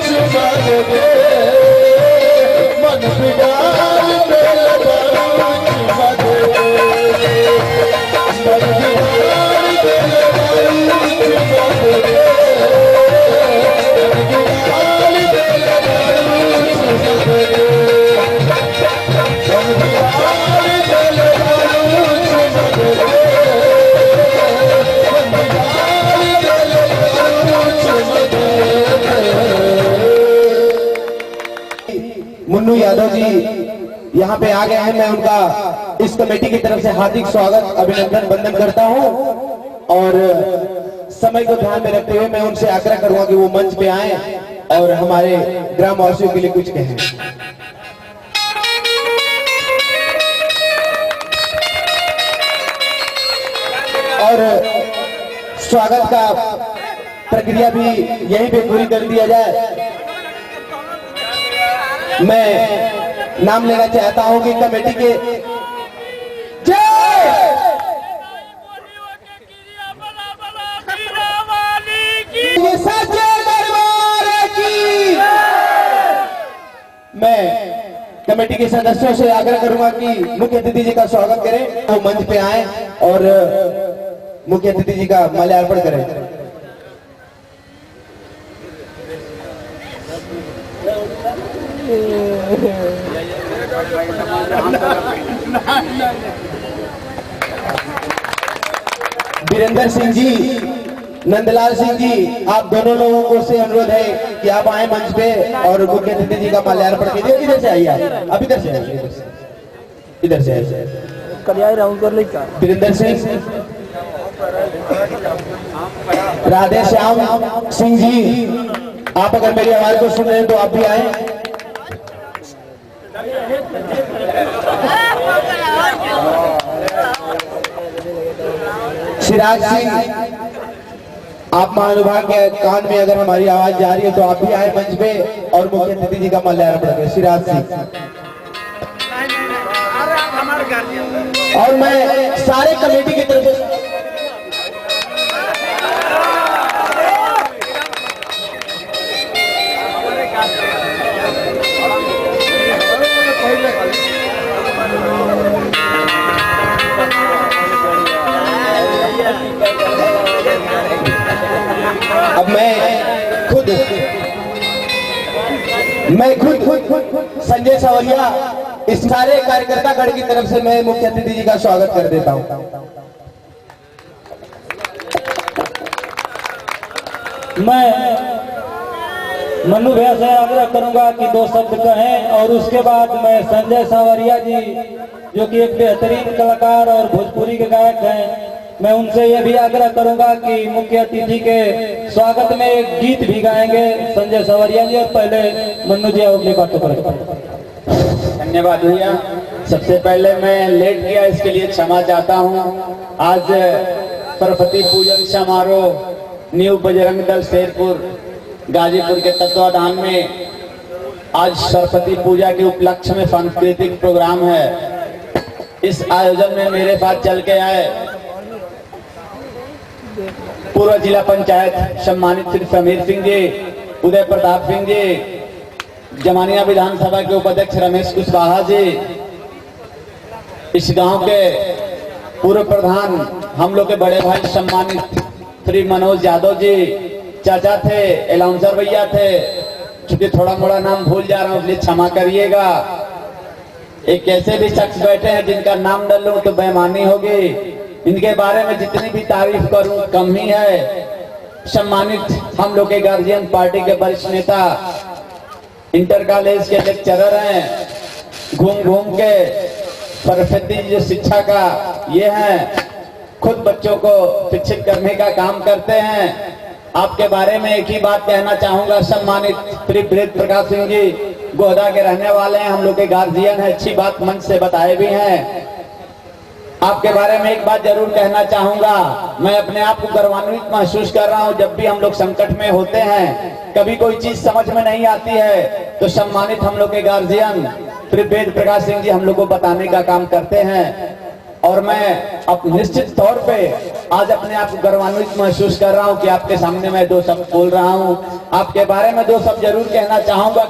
चुमा दे, मन बिगाड़ दे चुमा दे, मन बिगाड़ दे चुमा दे, मन बिगाड़ गए हैं, मैं उनका इस कमेटी की तरफ से हार्दिक स्वागत अभिनंदन वंदन करता हूं। और समय को ध्यान में रखते हुए मैं उनसे आग्रह करूंगा कि वो मंच पे आए और हमारे ग्रामवासियों के लिए कुछ कहें। और स्वागत का प्रक्रिया भी यहीं पे पूरी कर दिया जाए। मैं नाम लेना चाहता हूं कि कमेटी के सच्चे दरबार की। मैं कमेटी के सदस्यों से आग्रह करूंगा कि मुख्य अतिथि जी का स्वागत करें, वो मंच पे आए और मुख्य अतिथि जी का माल्यार्पण करें। वीरेंद्र सिंह जी, नंदलाल सिंह जी, आप दोनों लोगों को से अनुरोध है कि आप आए मंच पे और मुख्य अतिथि जी का माल्यार्पण कीजिए। इधर से आइए, अब इधर से आइए, इधर से आइए। राउंड कर ले क्या? वीरेंद्र सिंह, राधे श्याम सिंह जी, आप अगर मेरी आवाज को सुन रहे हैं तो आप भी आए। सिराज सिंह, आप महानुभाव के कान में अगर हमारी आवाज जा रही है तो आप भी आए मंच पे और मुख्य अतिथि जी का माल्यार्पण करें। सिराज सिंह। और मैं सारे कमेटी की तरफ से अब मैं खुद संजय सवरिया इस सारे कार्यकर्ता गण की तरफ से मैं मुख्य अतिथि जी का स्वागत कर देता हूं। मैं मन्नू भैया से आग्रह करूंगा कि 2 शब्द कहें और उसके बाद मैं संजय सावरिया जी जो कि एक बेहतरीन कलाकार और भोजपुरी के गायक हैं, मैं उनसे यह भी आग्रह करूंगा कि मुख्य अतिथि के स्वागत में एक गीत भी गाएंगे संजय सावरिया जी। और पहले मन्नू जी अपनी बातों पर। धन्यवाद भैया। सबसे पहले मैं लेट गया, इसके लिए क्षमा चाहता हूं। आज सरस्वती पूजन समारोह न्यू बजरंग दल शेरपुर गाजीपुर के तत्वाधान में आज सरस्वती पूजा के उपलक्ष्य में सांस्कृतिक प्रोग्राम है। इस आयोजन में मेरे साथ चल के आए पूर्व जिला पंचायत सम्मानित श्री समीर सिंह जी, उदय प्रताप सिंह जी, जमानिया विधानसभा के उपाध्यक्ष रमेश कुशवाहा जी, इस गांव के पूर्व प्रधान हम लोग के बड़े भाई सम्मानित श्री मनोज यादव जी, चाचा थे, एलाउंसर भैया थे, क्योंकि थोड़ा मोड़ा नाम भूल जा रहा हूं इसलिए क्षमा करिएगा। एक ऐसे भी शख्स बैठे हैं जिनका नाम न लूं तो बेईमानी होगी, इनके बारे में जितनी भी तारीफ करूं कम ही है। सम्मानित हम लोग के गार्जियन पार्टी के वरिष्ठ नेता, इंटर कॉलेज के लेक्चरर हैं, घूम घूम के सरस्वती जो शिक्षा का ये है, खुद बच्चों को शिक्षित करने का काम करते हैं। आपके बारे में एक ही बात कहना चाहूंगा, सम्मानित श्री ब्रज प्रकाश सिंह जी गोहदा के रहने वाले हैं, हम लोग के गार्जियन हैं, अच्छी बात मंच से बताए भी हैं। आपके बारे में एक बात जरूर कहना चाहूंगा, मैं अपने आप को गौरवान्वित महसूस कर रहा हूं। जब भी हम लोग संकट में होते हैं, कभी कोई चीज समझ में नहीं आती है, तो सम्मानित हम लोग के गार्जियन श्री वेद प्रकाश सिंह जी हम लोग को बताने का काम करते हैं। और मैं अब निश्चित तौर पे आज अपने आप को गौरवान्वित महसूस कर रहा हूं कि आपके सामने मैं 2 शब्द बोल रहा हूं। आपके बारे में 2 शब्द जरूर कहना चाहूंगा।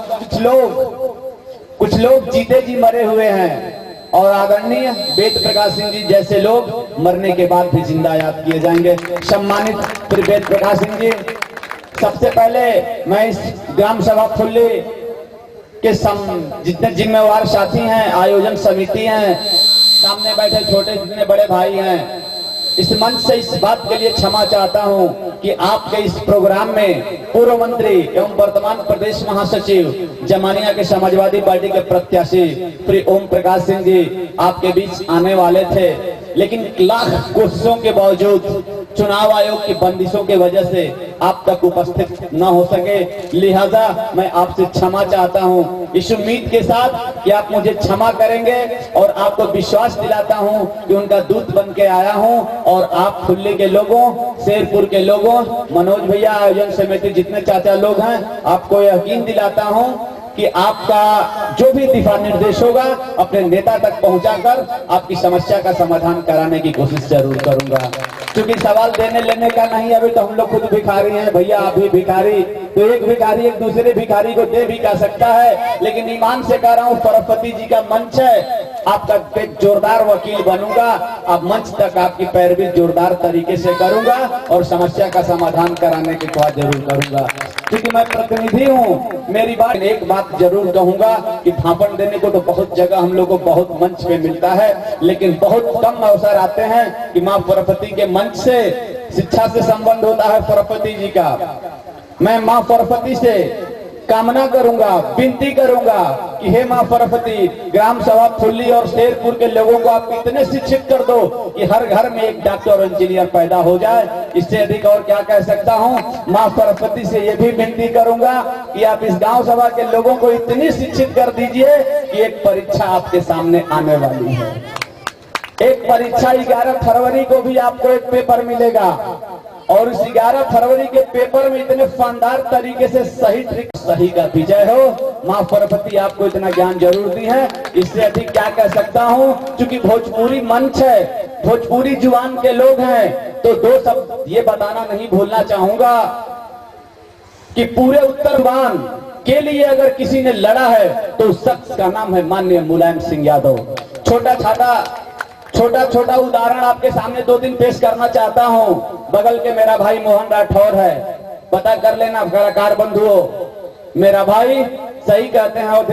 कुछ लोग जीते जी मरे हुए हैं और आदरणीय वेद प्रकाश सिंह जी जैसे लोग मरने के बाद भी जिंदा याद किए जाएंगे। सम्मानित श्री वेद प्रकाश सिंह जी, सबसे पहले मैं इस ग्राम सभा फुल्ली के जितने जिम्मेवार साथी हैं, आयोजन समिति हैं, सामने बैठे छोटे जितने बड़े भाई हैं, इस मंच से इस बात के लिए क्षमा चाहता हूं कि आपके इस प्रोग्राम में पूर्व मंत्री एवं वर्तमान प्रदेश महासचिव जमानिया के समाजवादी पार्टी के प्रत्याशी श्री ओम प्रकाश सिंह जी आपके बीच आने वाले थे, लेकिन लाख कोशिशों के बावजूद चुनाव आयोग की बंदिशों की वजह से आप तक उपस्थित न हो सके। लिहाजा मैं आपसे क्षमा चाहता हूं, इस उम्मीद के साथ कि आप मुझे क्षमा करेंगे और आपको विश्वास दिलाता हूं कि उनका दूत बन के आया हूं और आप खुल्ली के लोगों, शेरपुर के लोगों, मनोज भैया, आयोजन समिति जितने चाचा लोग हैं, आपको यकीन दिलाता हूं कि आपका जो भी दिशा निर्देश होगा अपने नेता तक पहुंचाकर आपकी समस्या का समाधान कराने की कोशिश जरूर करूंगा। क्योंकि सवाल देने लेने का नहीं, अभी तो हम लोग खुद भिखारी हैं भैया, आप भी भिखारी, तो एक भिखारी एक दूसरे भिखारी को दे भी का सकता है, लेकिन ईमान से कह रहा हूं सरस्वती जी का मंच है, आपका एक जोरदार वकील बनूंगा, अब मंच तक आपकी पैरवी जोरदार तरीके से करूंगा और समस्या का समाधान कराने की बात जरूर करूंगा। क्योंकि मैं प्रतिनिधि हूं, मेरी बात एक बात जरूर कहूंगा कि भाषण देने को तो बहुत जगह हम लोग को बहुत मंच पे मिलता है, लेकिन बहुत कम अवसर आते हैं कि मां सरस्वती के मंच से शिक्षा से संबंध होता है सरस्वती जी का। मैं मां सरस्वती से कामना करूंगा, विनती करूंगा कि हे मां सरस्वती, ग्राम सभा फुल्ली और शेरपुर के लोगों को आप इतने शिक्षित कर दो कि हर घर में एक डॉक्टर और इंजीनियर पैदा हो जाए। इससे अधिक और क्या कह सकता हूं। मां सरस्वती से ये भी विनती करूंगा कि आप इस गांव सभा के लोगों को इतनी शिक्षित कर दीजिए कि एक परीक्षा आपके सामने आने वाली है। एक परीक्षा 11 फरवरी को भी आपको एक पेपर मिलेगा और इस 11 फरवरी के पेपर में इतने शानदार तरीके से सही का विजय हो। मां सरस्वती आपको इतना ज्ञान जरूर दी है, इससे अधिक क्या कह सकता हूं। क्योंकि भोजपुरी मंच है, भोजपुरी जुबान के लोग हैं, तो दो शब्द ये बताना नहीं भूलना चाहूंगा कि पूरे उत्तरवान के लिए अगर किसी ने लड़ा है तो उस शख्स का नाम है माननीय मुलायम सिंह यादव। छोटा छोटा उदाहरण आपके सामने 2-3 पेश करना चाहता हूं। बगल के मेरा भाई मोहन राठौर है, पता कर लेना कलाकार बंधुओं, मेरा भाई सही कहते हैं। और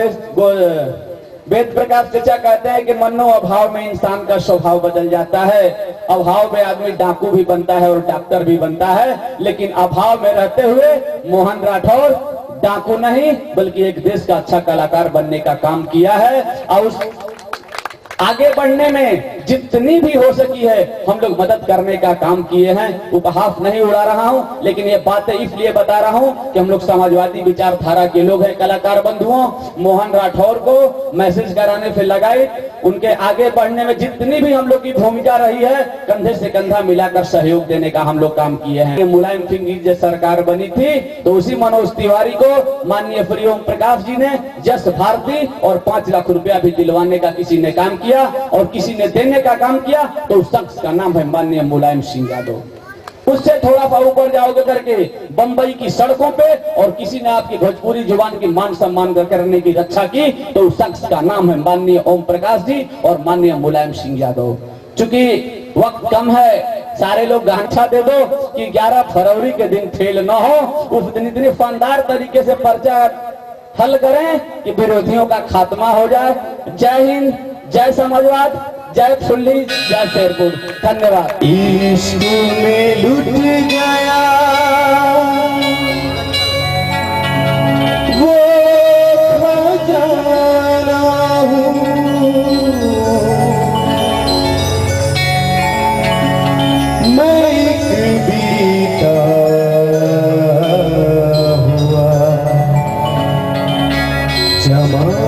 वेद प्रकाश चचा कहते हैं कि मनो अभाव में इंसान का स्वभाव बदल जाता है। अभाव में आदमी डाकू भी बनता है और डॉक्टर भी बनता है, लेकिन अभाव में रहते हुए मोहन राठौर डाकू नहीं बल्कि एक देश का अच्छा कलाकार बनने का काम किया है। और उस आगे बढ़ने में जितनी भी हो सकी है हम लोग मदद करने का काम किए हैं। उपहास नहीं उड़ा रहा हूं, लेकिन ये बातें इसलिए बता रहा हूं कि हम लोग समाजवादी विचारधारा के लोग हैं। कलाकार बंधुओं, मोहन राठौर को मैसेज कराने से लगाई, उनके आगे बढ़ने में जितनी भी हम लोग की भूमिका रही है, कंधे से कंधा मिलाकर सहयोग देने का हम लोग काम किए हैं। मुलायम सिंह जी जब सरकार बनी थी तो उसी मनोज तिवारी को माननीय श्री ओम प्रकाश जी ने जस भारती और 5 लाख रुपया भी दिलवाने का किसी ने काम किया और किसी ने देने का काम किया, तो उस शख्स का नाम है माननीय मुलायम सिंह यादव। उससे थोड़ा सा ऊपर जाओगे करके बंबई की सड़कों पे और किसी ने आपकी भोजपुरी जुबान की मान सम्मान करने की रक्षा की, तो उस शख्स का नाम है माननीय ओम प्रकाश जी और माननीय मुलायम सिंह यादव। चूंकि वक्त कम है, सारे लोग गांठा दे दो कि 11 फरवरी के दिन फेल न हो, उस दिन इतनी शानदार तरीके से पर्चा हल करें कि विरोधियों का खात्मा हो जाए। जय हिंद, जय समाजवाद, जय फुल्ली, जय शेरपुर। धन्यवाद। इश्क में लुट गया वो खजाना हूँ, मैं एक बीता हुआ जमाना।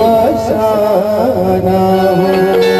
फसाना हो।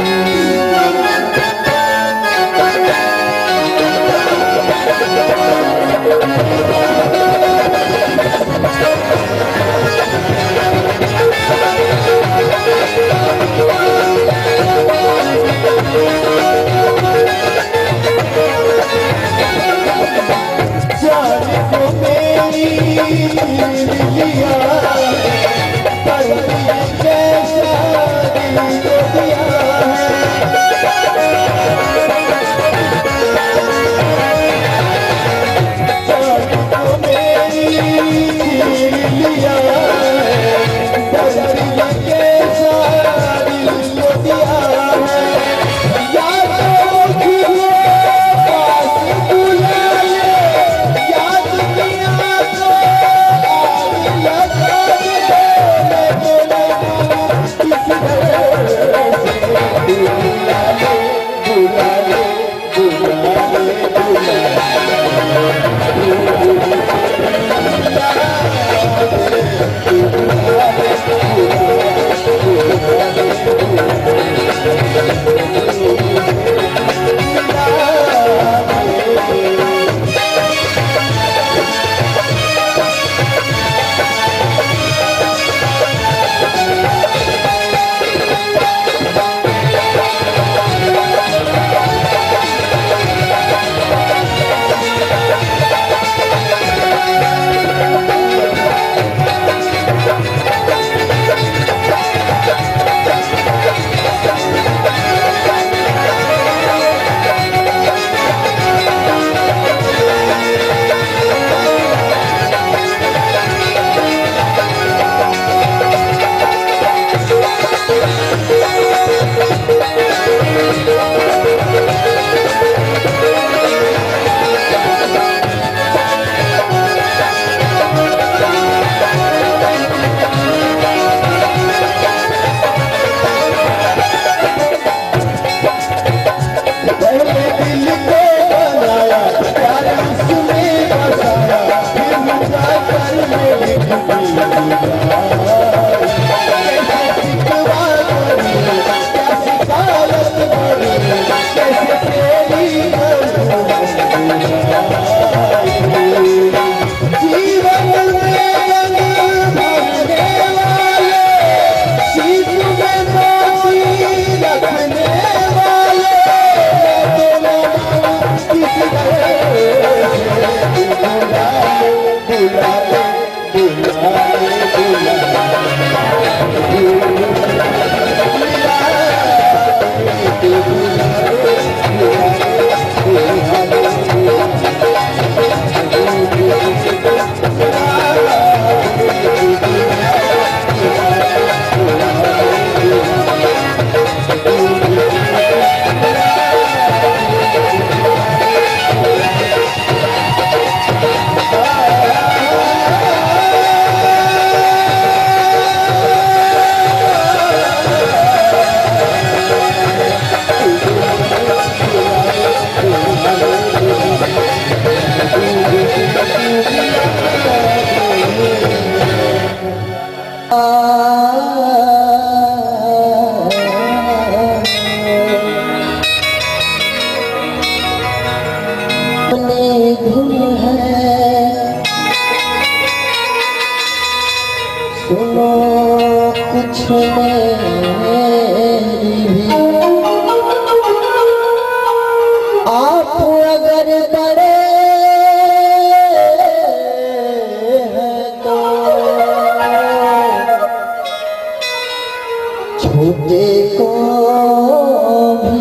मेरी भी आप अगर बड़े हैं तो छोटे को भी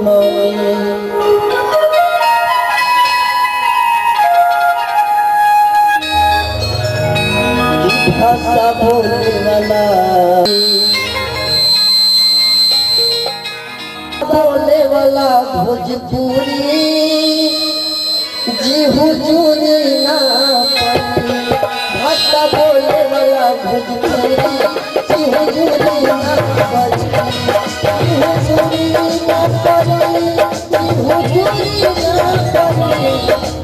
माने। भाषा बोलने वाला भोजपुरी जी हुजूरी ना पड़ी। भाषा बोलने वाला भोजपुरी जी हुजूरी ना पड़ी। जी हुजूरी ना पड़ी, जी हुजूरी ना पड़ी।